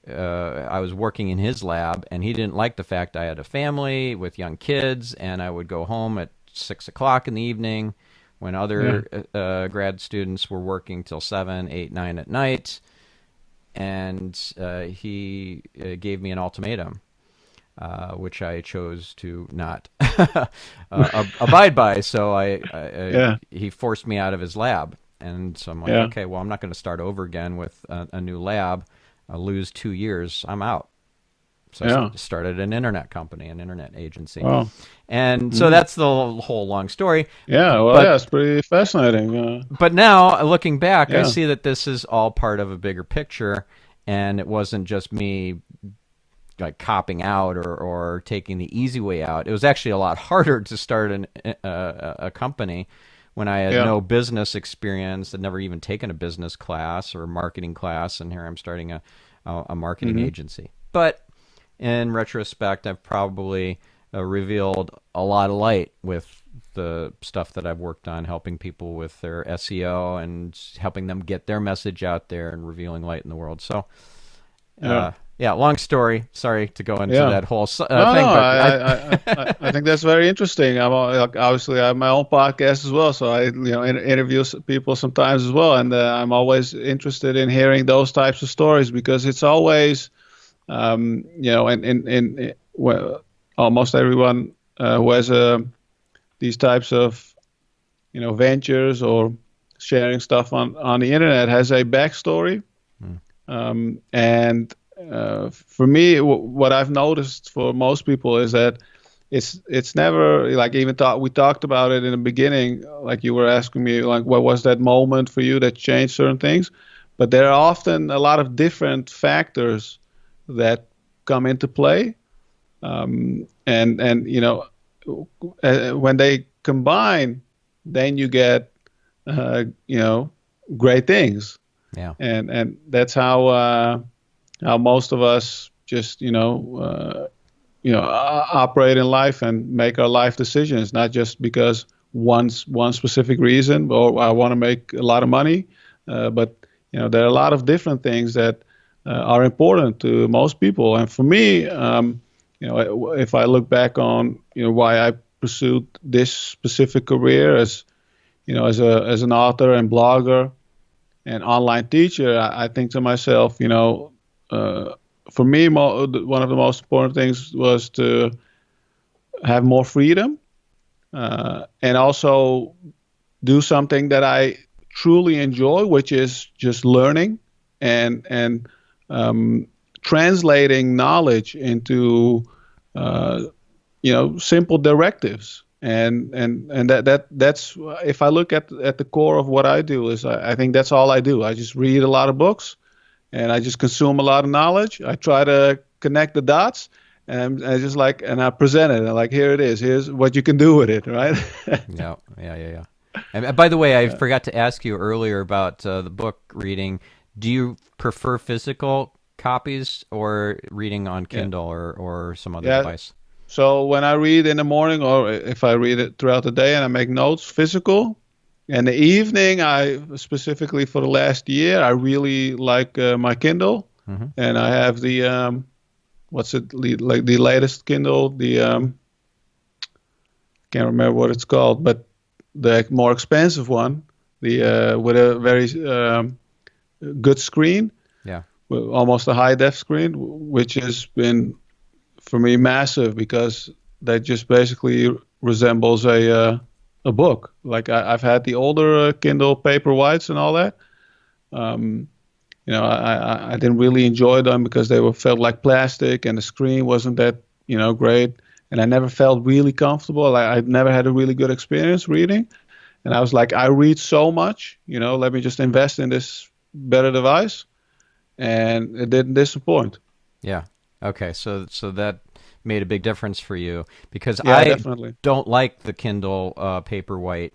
I was working in his lab, and he didn't like the fact I had a family with young kids, and I would go home at 6 o'clock in the evening when other grad students were working till 7, 8, 9 at night. And he gave me an ultimatum, which I chose to not abide by. So he forced me out of his lab. And so I'm like, okay, well, I'm not going to start over again with a new lab. I'll lose 2 years. I'm out. So I started an internet company, an internet agency. Wow. And so that's the whole long story. Yeah, well, yeah, it's pretty fascinating. But now, looking back, I Yeah. see that this is all part of a bigger picture, and it wasn't just me like copping out or taking the easy way out. It was actually a lot harder to start a company when I had no business experience. I'd never even taken a business class or a marketing class, and here I'm starting a marketing agency. But in retrospect, I've probably revealed a lot of light with the stuff that I've worked on, helping people with their SEO and helping them get their message out there and revealing light in the world. So, yeah, long story. Sorry to go into that whole thing. But I think that's very interesting. Obviously I have my own podcast as well, so I interview people sometimes as well, and I'm always interested in hearing those types of stories because it's always, well, almost everyone who has these types of ventures or sharing stuff on the internet has a backstory, and for me, what I've noticed for most people is that it's never like we talked about it in the beginning, like you were asking me like what was that moment for you that changed certain things, but there are often a lot of different factors that come into play, and when they combine, then you get great things. Yeah. And that's how most of us just operate in life and make our life decisions, not just because one specific reason, or I want to make a lot of money, but there are a lot of different things that are important to most people. And for me, if I look back on why I pursued this specific career as an author and blogger and online teacher, I think to myself, for me, one of the most important things was to have more freedom, and also do something that I truly enjoy, which is just learning and translating knowledge into simple directives. And that's if I look at the core of what I do is I think that's all I do. I just read a lot of books, and I just consume a lot of knowledge. I try to connect the dots, and I present it. Like, here it is. Here's what you can do with it, right? Yeah. And by the way, I forgot to ask you earlier about the book reading. Do you prefer physical copies or reading on Kindle or some other device? So when I read in the morning, or if I read it throughout the day and I make notes, physical. In the evening, I specifically for the last year, I really like my Kindle, and I have the the latest Kindle, the can't remember what it's called, but the more expensive one, the with a very good screen, with almost a high def screen, which has been for me massive because that just basically resembles a book. Like I've had the older Kindle Paperwhites and all that. I didn't really enjoy them because they felt like plastic and the screen wasn't that great, and I never felt really comfortable. I'd never had a really good experience reading, and I was like, I read so much, let me just invest in this better device, and it didn't disappoint. Yeah. Okay. So that made a big difference for you because definitely don't like the Kindle Paperwhite.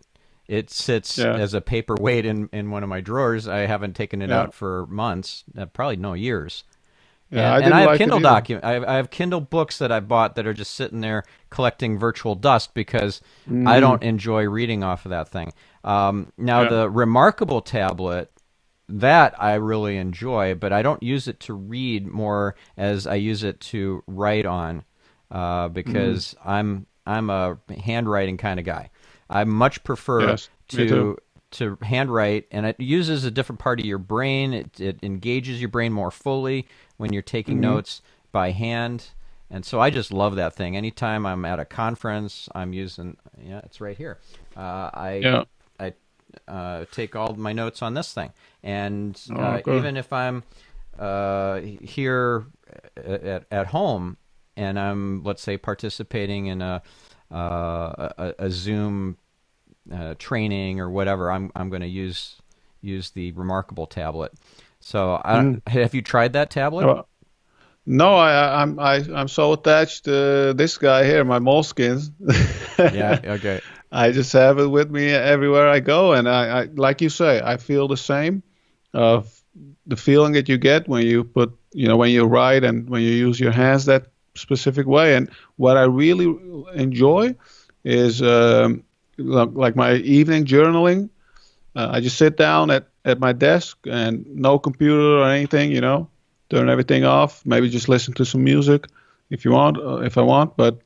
It sits as a paperweight in one of my drawers. I haven't taken it out for months, probably no years. Yeah, and I have like Kindle I have Kindle books that I bought that are just sitting there collecting virtual dust because I don't enjoy reading off of that thing. Now the Remarkable tablet, that I really enjoy, but I don't use it to read more as I use it to write on, because I'm a handwriting kind of guy. I much prefer to handwrite, and it uses a different part of your brain. It engages your brain more fully when you're taking notes by hand, and so I just love that thing. Anytime I'm at a conference, I'm using it's right here. I take all my notes on this thing, and even if I'm here at home, and I'm, let's say, participating in a Zoom training or whatever, I'm going to use the Remarkable tablet. So have you tried that tablet? Oh, no, I'm so attached to this guy here, my moleskins. Yeah. Okay. I just have it with me everywhere I go, and I like you say, I feel the same of the feeling that you get when you put, when you write and when you use your hands that specific way. And what I really enjoy is like my evening journaling. I just sit down at my desk and no computer or anything, turn everything off. Maybe just listen to some music if you want, if I want. But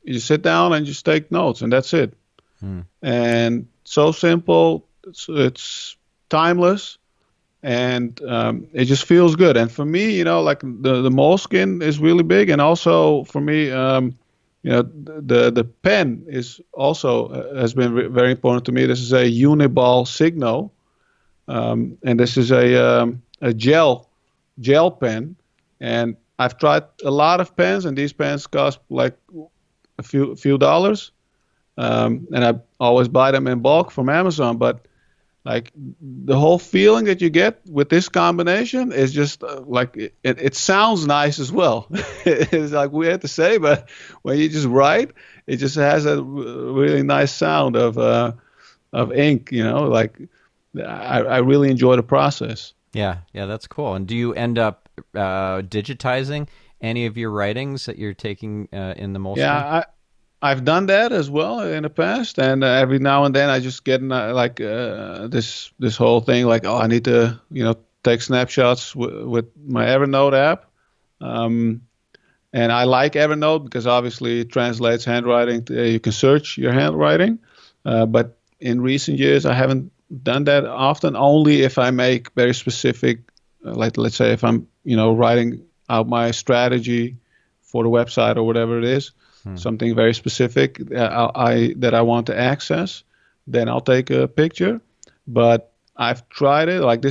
you just sit down and just take notes, and that's it. And so simple. It's timeless, and it just feels good. And for me, like the moleskin is really big, and also for me, the pen is also has been very important to me. This is a Uniball Signo, and this is a gel pen. And I've tried a lot of pens, and these pens cost like a few dollars. And I always buy them in bulk from Amazon. But like the whole feeling that you get with this combination is just like it sounds nice as well. It's like weird to say, but when you just write, it just has a really nice sound of ink. Like I really enjoy the process. Yeah, that's cool. And do you end up digitizing any of your writings that you're taking in the Moleskine? Yeah, I've done that as well in the past, and every now and then I just get this whole thing like, oh, I need to take snapshots with my Evernote app, and I like Evernote because obviously it translates handwriting. You can search your handwriting, but in recent years I haven't done that often. Only if I make very specific, like let's say if I'm writing out my strategy for the website or whatever it is. Something very specific that I want to access, then I'll take a picture. But I've tried it. Like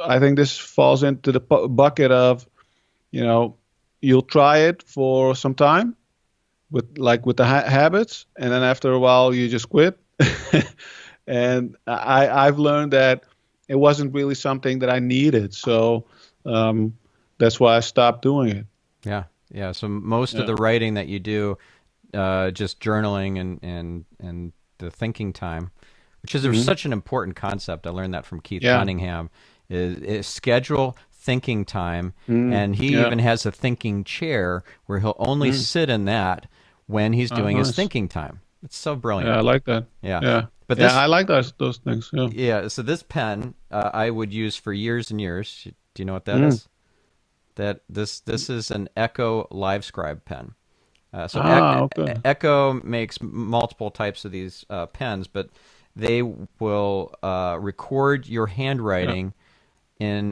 I think this falls into the bucket of, you'll try it for some time with the habits, and then after a while you just quit. And I've learned that it wasn't really something that I needed, so that's why I stopped doing it. Yeah. So most of the writing that you do, just journaling and the thinking time, which is such an important concept. I learned that from Keith Cunningham. Is schedule thinking time, and he even has a thinking chair where he'll only sit in that when he's doing his thinking time. It's so brilliant. Yeah, I like that. Yeah. But I like those things. Yeah. Yeah. So this pen I would use for years and years. Do you know what that is? That this is an Echo LiveScribe pen. Okay. Echo makes multiple types of these pens, but they will record your handwriting in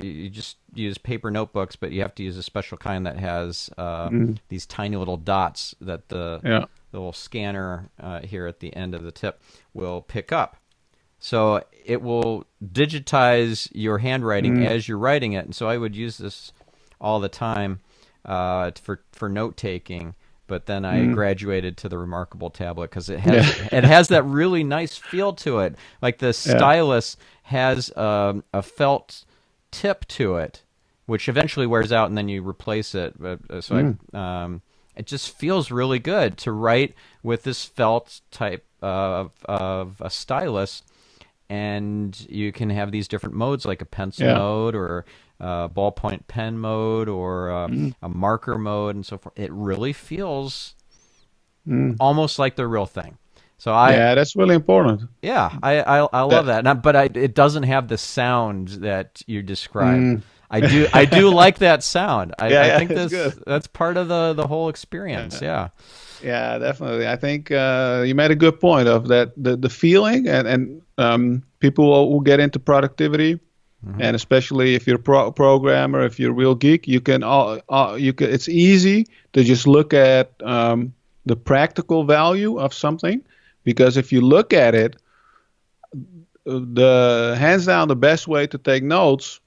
you just use paper notebooks, but you have to use a special kind that has these tiny little dots that the little scanner here at the end of the tip will pick up. So it will digitize your handwriting as you're writing it. And so I would use this all the time for note taking. But then I graduated to the Remarkable tablet because it has that really nice feel to it. Like the stylus has a felt tip to it, which eventually wears out and then you replace it. It just feels really good to write with this felt type of a stylus. And you can have these different modes, like a pencil mode or ballpoint pen mode or a marker mode and so forth. It really feels almost like the real thing. So that's really important. Yeah, I love that. But it doesn't have the sound that you described. I do like that sound. I think that's part of the whole experience. Yeah. Yeah, definitely. I think you made a good point of that. The feeling and people who get into productivity, and especially if you're a programmer, if you're a real geek, you can. It's easy to just look at the practical value of something, because if you look at it, the hands down the best way to take notes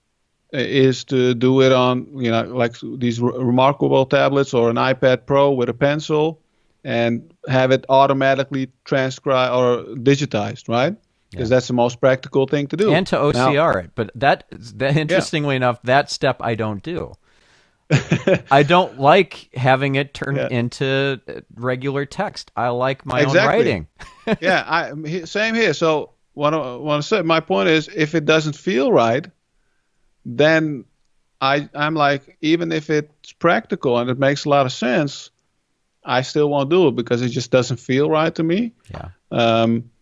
is to do it on, like these remarkable tablets or an iPad Pro with a pencil, and have it automatically transcribed or digitized, right? Because that's the most practical thing to do. And to OCR it. But that interestingly enough, that step I don't do. I don't like having it turn into regular text. I like my own writing. Same here. So what I want to say, my point is, if it doesn't feel right, then I'm like, even if it's practical and it makes a lot of sense, I still won't do it because it just doesn't feel right to me.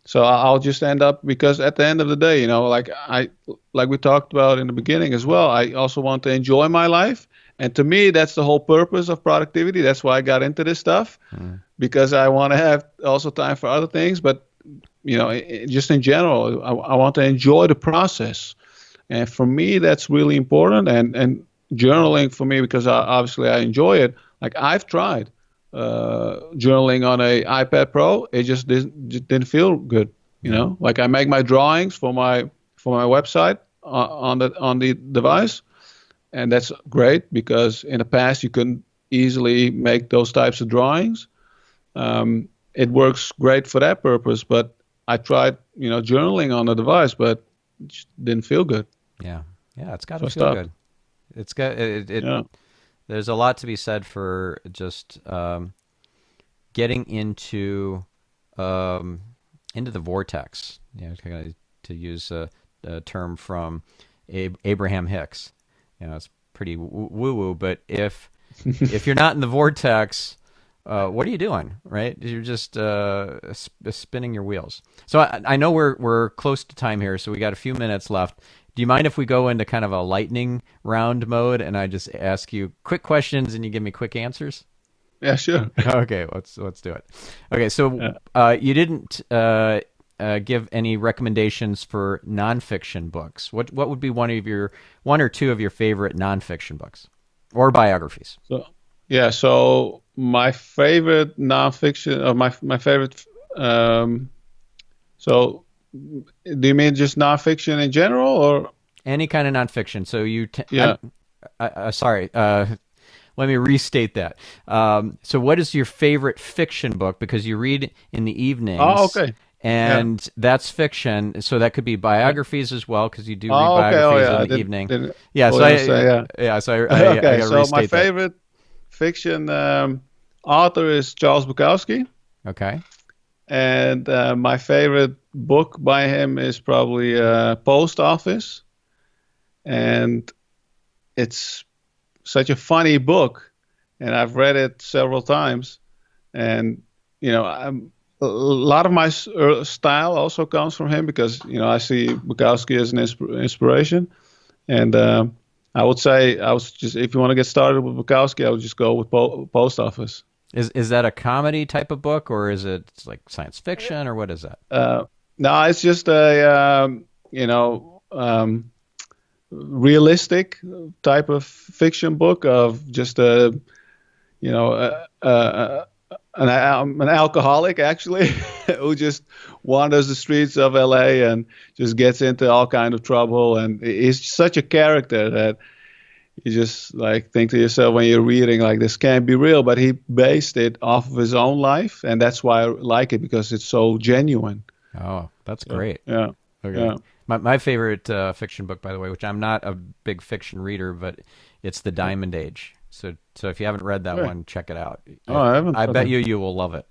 So I'll just end up, because at the end of the day, like we talked about in the beginning as well, I also want to enjoy my life. And to me, that's the whole purpose of productivity. That's why I got into this stuff, because I want to have also time for other things. But, just in general, I want to enjoy the process. And for me, that's really important. And journaling for me, because obviously I enjoy it. Like, I've tried journaling on a iPad Pro. It just didn't feel good. Like, I make my drawings for my website on the device. And that's great, because in the past you couldn't easily make those types of drawings. It works great for that purpose, but I tried, journaling on the device, but it just didn't feel good. Yeah, it's got to feel good. It's got it. There's a lot to be said for just getting into the vortex. To use a term from Abraham Hicks. It's pretty woo-woo, but if you're not in the vortex, what are you doing, right? You're just spinning your wheels. So I know we're close to time here, so we got a few minutes left. Do you mind if we go into kind of a lightning round mode, and I just ask you quick questions and you give me quick answers? Yeah, sure. Okay, let's do it. Okay, so you didn't give any recommendations for nonfiction books. What would be one or two of your favorite nonfiction books or biographies? So my favorite nonfiction, or my favorite. So do you mean just nonfiction in general, or any kind of nonfiction? So sorry. Let me restate that. So what is your favorite fiction book? Because you read in the evenings. Oh, okay. And that's fiction, so that could be biographies as well, because you do read biographies in the evening. So I got to restate my favorite fiction author is Charles Bukowski. Okay. And my favorite book by him is probably Post Office. And it's such a funny book, and I've read it several times. And, a lot of my style also comes from him, because, I see Bukowski as an inspiration. And I would say, if you want to get started with Bukowski, I would just go with Post Office. Is that a comedy type of book, or is it like science fiction, or what is that? No, it's just a, realistic type of fiction book of just an alcoholic, actually, who just wanders the streets of LA and just gets into all kind of trouble. And he's such a character that you just like think to yourself when you're reading, like, this can't be real. But he based it off of his own life, and that's why I like it, because it's so genuine. Oh, that's great. Yeah. Okay. Yeah. My favorite fiction book, by the way, which I'm not a big fiction reader, but it's The Diamond Age. So if you haven't read that one, check it out. I haven't. I bet you will love it.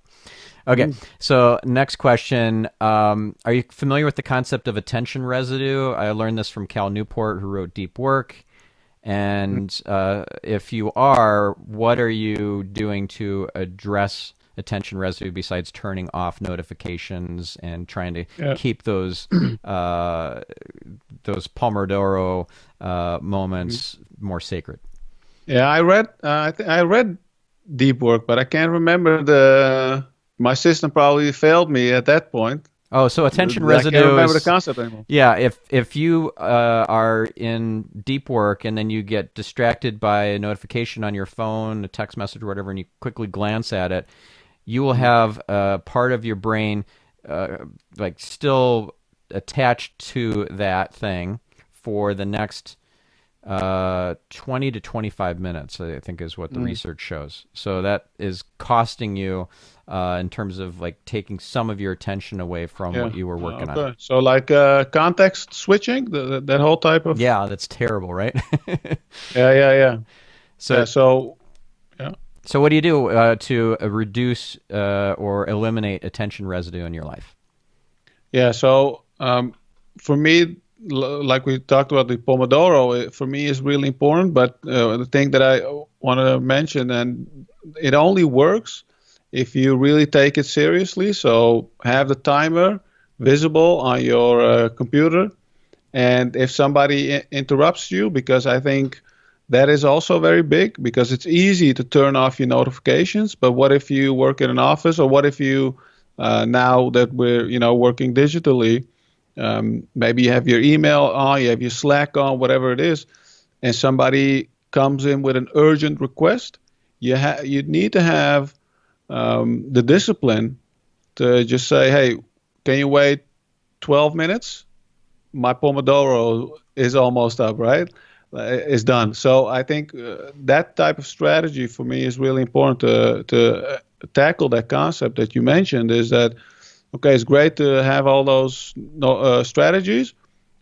Okay, so next question. Are you familiar with the concept of attention residue? I learned this from Cal Newport, who wrote Deep Work. And if you are, what are you doing to address attention residue besides turning off notifications and trying to keep those Pomodoro moments more sacred? Yeah, I read Deep Work, but I can't remember my system probably failed me at that point. Oh, so attention residue. I can't remember the concept anymore. Yeah, if you are in deep work and then you get distracted by a notification on your phone, a text message or whatever, and you quickly glance at it, you will have a part of your brain still attached to that thing for the next 20 to 25 minutes, I think, is what the research shows. So that is costing you in terms of like taking some of your attention away from what you were working on. So like context switching, that whole type of. Yeah, that's terrible, right? Yeah. So, Yeah. so what do you do to reduce or eliminate attention residue in your life? Yeah. So for me, like we talked about the Pomodoro, for me is really important. But the thing that I want to mention, and it only works if you really take it seriously. So have the timer visible on your computer, and if somebody interrupts you, because I think that is also very big, because it's easy to turn off your notifications. But what if you work in an office, or what if you now that we're working digitally, maybe you have your email on, you have your Slack on, whatever it is, and somebody comes in with an urgent request. You need to have the discipline to just say, hey, can you wait 12 minutes? My Pomodoro is almost up, right? Is done. So I think that type of strategy for me is really important to tackle that concept that you mentioned. Is that okay? It's great to have all those strategies,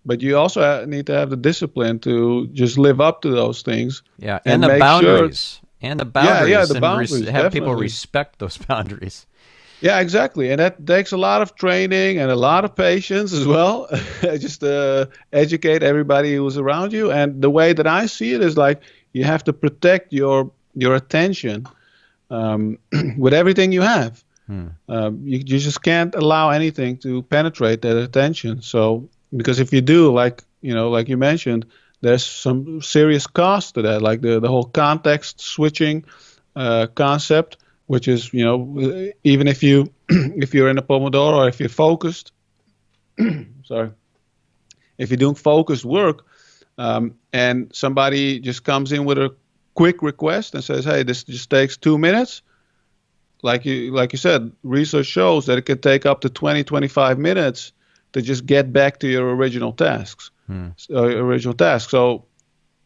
but you also need to have the discipline to just live up to those things. Yeah, and the make boundaries. Sure, and the boundaries. Yeah, the and boundaries. Have people Definitely. respect those boundaries. Yeah, exactly. And that takes a lot of training and a lot of patience as well. Just to educate everybody who's around you. And the way that I see it is like you have to protect your attention with everything you have. You just can't allow anything to penetrate that attention. So because if you do, like you mentioned, there's some serious cost to that, like the whole context switching concept, which is, even if you if you're in a Pomodoro, or if you're focused, sorry, if you're doing focused work, and somebody just comes in with a quick request and says, hey, this just takes 2 minutes. Like you said, research shows that it can take up to 25 minutes to just get back to your original tasks. So,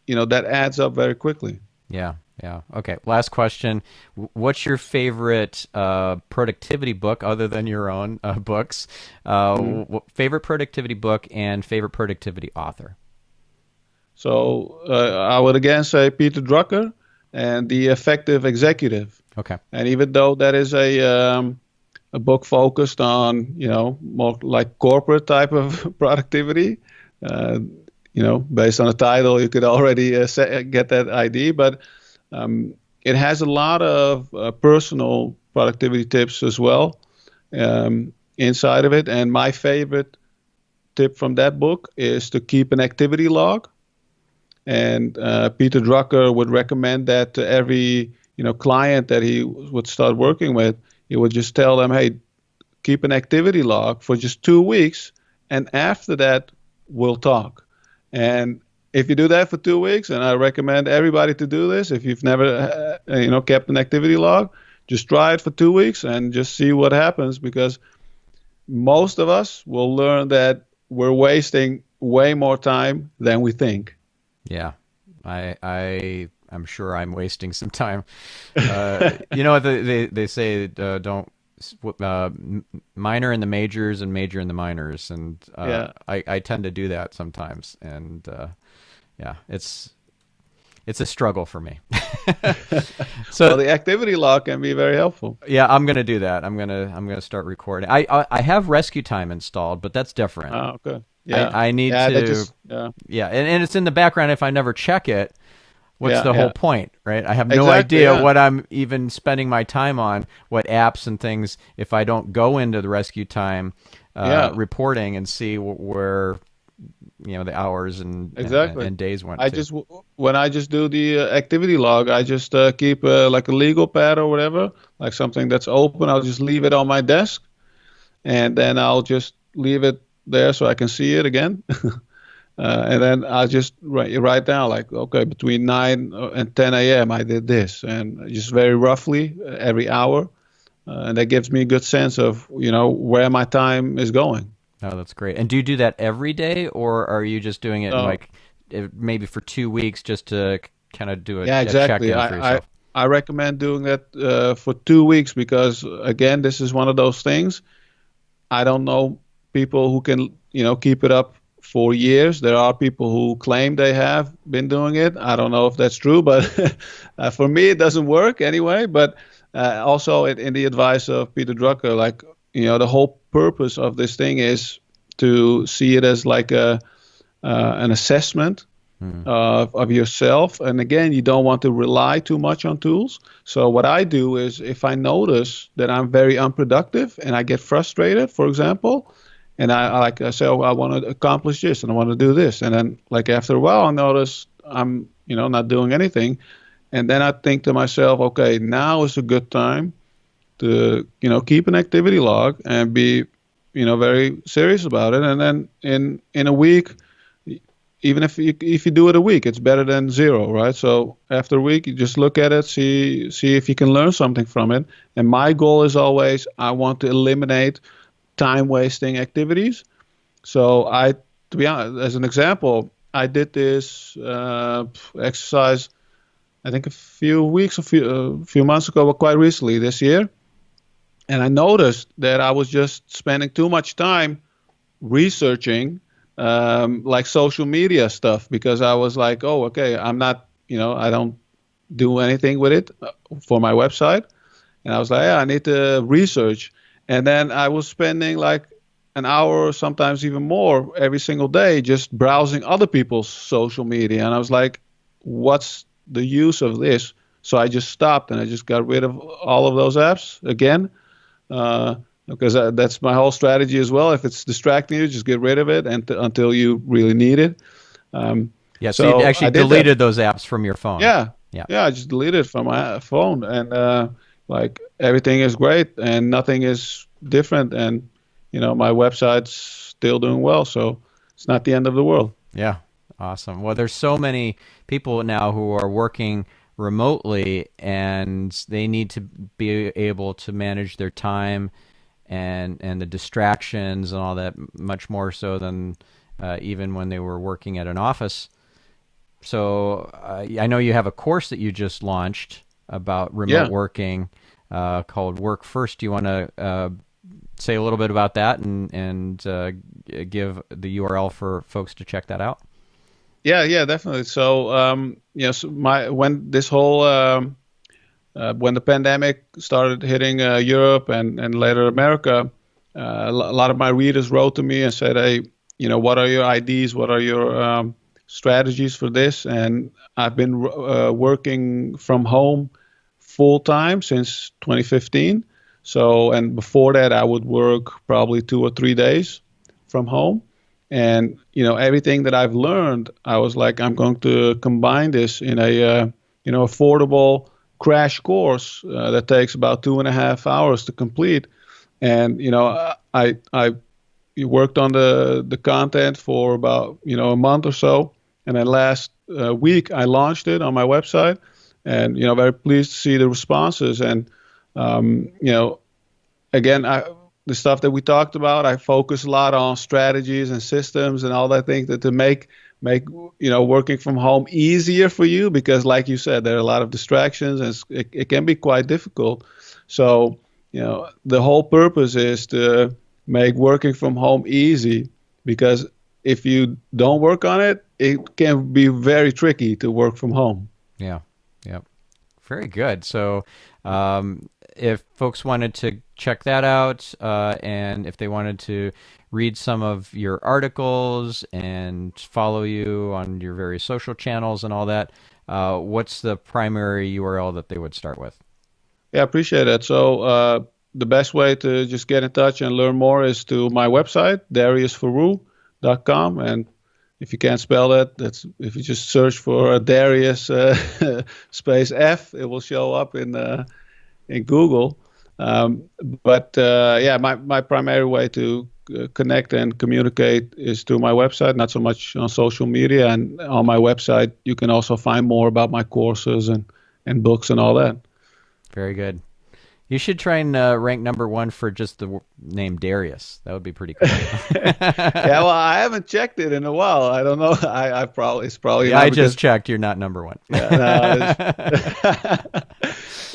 that adds up very quickly. Yeah. Okay. Last question. What's your favorite productivity book other than your own books? Favorite productivity book and favorite productivity author? So I would again say Peter Drucker and The Effective Executive. Okay. And even though that is a book focused on, more like corporate type of productivity, based on the title, you could already get that idea. But it has a lot of personal productivity tips as well inside of it. And my favorite tip from that book is to keep an activity log. And Peter Drucker would recommend that to every client that he would start working with. He would just tell them, hey, keep an activity log for just 2 weeks, and after that, we'll talk. And if you do that for 2 weeks, and I recommend everybody to do this, if you've never kept an activity log, just try it for 2 weeks and just see what happens, because most of us will learn that we're wasting way more time than we think. Yeah, I'm sure I'm wasting some time. They say don't minor in the majors and major in the minors, and I tend to do that sometimes, and it's a struggle for me. So the activity log can be very helpful. Yeah, I'm gonna do that. I'm gonna start recording. I have rescue time installed, but that's different. Oh, okay. Yeah, I need to. And it's in the background. If I never check it, what's the whole point, right? I have no idea what I'm even spending my time on, what apps and things, if I don't go into the rescue time reporting and see where the hours and days went. When I just do the activity log, I just keep like a legal pad or whatever, like something that's open. I'll just leave it on my desk, and then I'll just leave it there so I can see it again. And then I'll just write down, like, okay, between 9 and 10 a.m. I did this, and just very roughly every hour. And that gives me a good sense of, where my time is going. Oh, that's great. And do you do that every day, or are you just doing it in like maybe for 2 weeks just to kind of do Yeah, a exactly. check-in for yourself. I recommend doing that for 2 weeks because, again, this is one of those things. I don't know people who can, keep it up for years. There are people who claim they have been doing it. I don't know if that's true, but for me, it doesn't work anyway. But also in the advice of Peter Drucker, like, the whole purpose of this thing is to see it as like an assessment of yourself. And again, you don't want to rely too much on tools. So what I do is if I notice that I'm very unproductive and I get frustrated, for example, and I say, oh, I want to accomplish this and I want to do this. And then like after a while, I notice I'm, not doing anything. And then I think to myself, okay, now is a good time to, keep an activity log and be, very serious about it. And then in a week, even if you do it a week, it's better than zero, right? So after a week, you just look at it, see if you can learn something from it. And my goal is always I want to eliminate time-wasting activities. So to be honest, as an example, I did this exercise, I think a few months ago, but quite recently this year, and I noticed that I was just spending too much time researching like social media stuff because I was like, oh, okay, I'm not, I don't do anything with it for my website. And I was like, yeah, I need to research. And then I was spending like an hour, sometimes even more every single day just browsing other people's social media. And I was like, what's the use of this? So I just stopped and I just got rid of all of those apps again. Because that's my whole strategy as well. If it's distracting you, just get rid of it until you really need it. So you actually deleted those apps from your phone. Yeah, I just deleted it from my phone, and like everything is great and nothing is different, and my website's still doing well, so it's not the end of the world. Yeah, awesome. Well, there's so many people now who are working remotely, and they need to be able to manage their time and the distractions and all that much more so than even when they were working at an office. So I know you have a course that you just launched about remote working called Work First. Do you want to say a little bit about that and give the URL for folks to check that out? Yeah, definitely. So, when this whole when the pandemic started hitting Europe and later America, a lot of my readers wrote to me and said, "Hey, what are your ideas? What are your strategies for this?" And I've been working from home full time since 2015. So, and before that, I would work probably 2 or 3 days from home. And everything that I've learned, I was like, I'm going to combine this in a affordable crash course that takes about 2.5 hours to complete. And I worked on the content for about a month or so, and then last week I launched it on my website, and very pleased to see the responses. And again, the stuff that we talked about, I focus a lot on strategies and systems and all that thing to make working from home easier for you, because like you said, there are a lot of distractions and it can be quite difficult. So the whole purpose is to make working from home easy, because if you don't work on it, it can be very tricky to work from home. Yeah. Very good. So if folks wanted to check that out, and if they wanted to read some of your articles and follow you on your various social channels and all that, what's the primary URL that they would start with? Yeah, I appreciate it. So the best way to just get in touch and learn more is to my website, DariusForoux.com. And if you can't spell that, if you just search for Darius space F, it will show up in Google. But my primary way to connect and communicate is through my website, not so much on social media. And on my website, you can also find more about my courses and books and all that. Very good. You should try and rank number one for just the name Darius. That would be pretty cool. Yeah, well, I haven't checked it in a while. I don't know. I probably it's probably Yeah, not I because, just checked. You're not number one. yeah, no,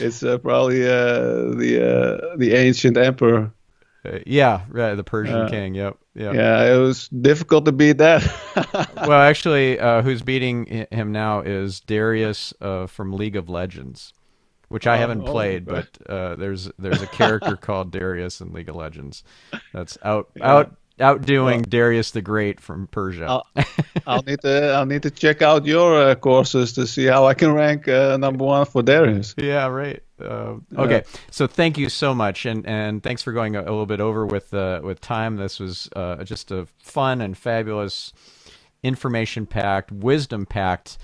it's probably the ancient emperor. Yeah, right, the Persian king. Yep. Yeah, it was difficult to beat that. Well, actually, who's beating him now is Darius from League of Legends, which I haven't played, but there's a character called Darius in League of Legends that's outdoing Darius the Great from Persia. I'll need to check out your courses to see how I can rank number one for Darius. Yeah, right. Okay, so thank you so much, and thanks for going a little bit over with time. This was just a fun and fabulous, information-packed, wisdom-packed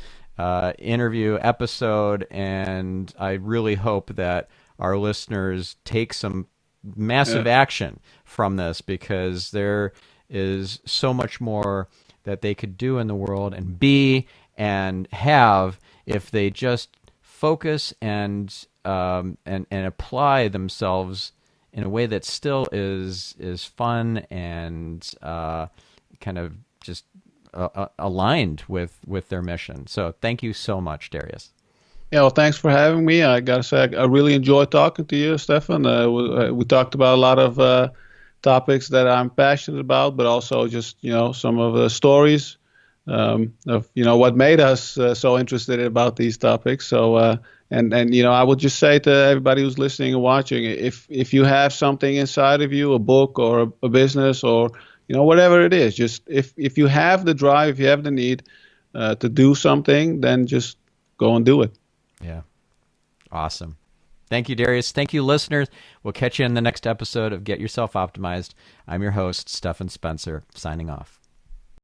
interview episode, and I really hope that our listeners take some massive action from this, because there is so much more that they could do in the world and be and have if they just focus and apply themselves in a way that still is fun and kind of just aligned with their mission. So thank you so much, Darius. Yeah, well, thanks for having me. I gotta say, I really enjoyed talking to you, Stefan. We talked about a lot of topics that I'm passionate about, but also just some of the stories of what made us so interested about these topics. So and I would just say to everybody who's listening and watching, if you have something inside of you, a book or a business or whatever it is, just if you have the drive, if you have the need to do something, then just go and do it. Yeah. Awesome. Thank you, Darius. Thank you, listeners. We'll catch you in the next episode of Get Yourself Optimized. I'm your host, Stefan Spencer, signing off.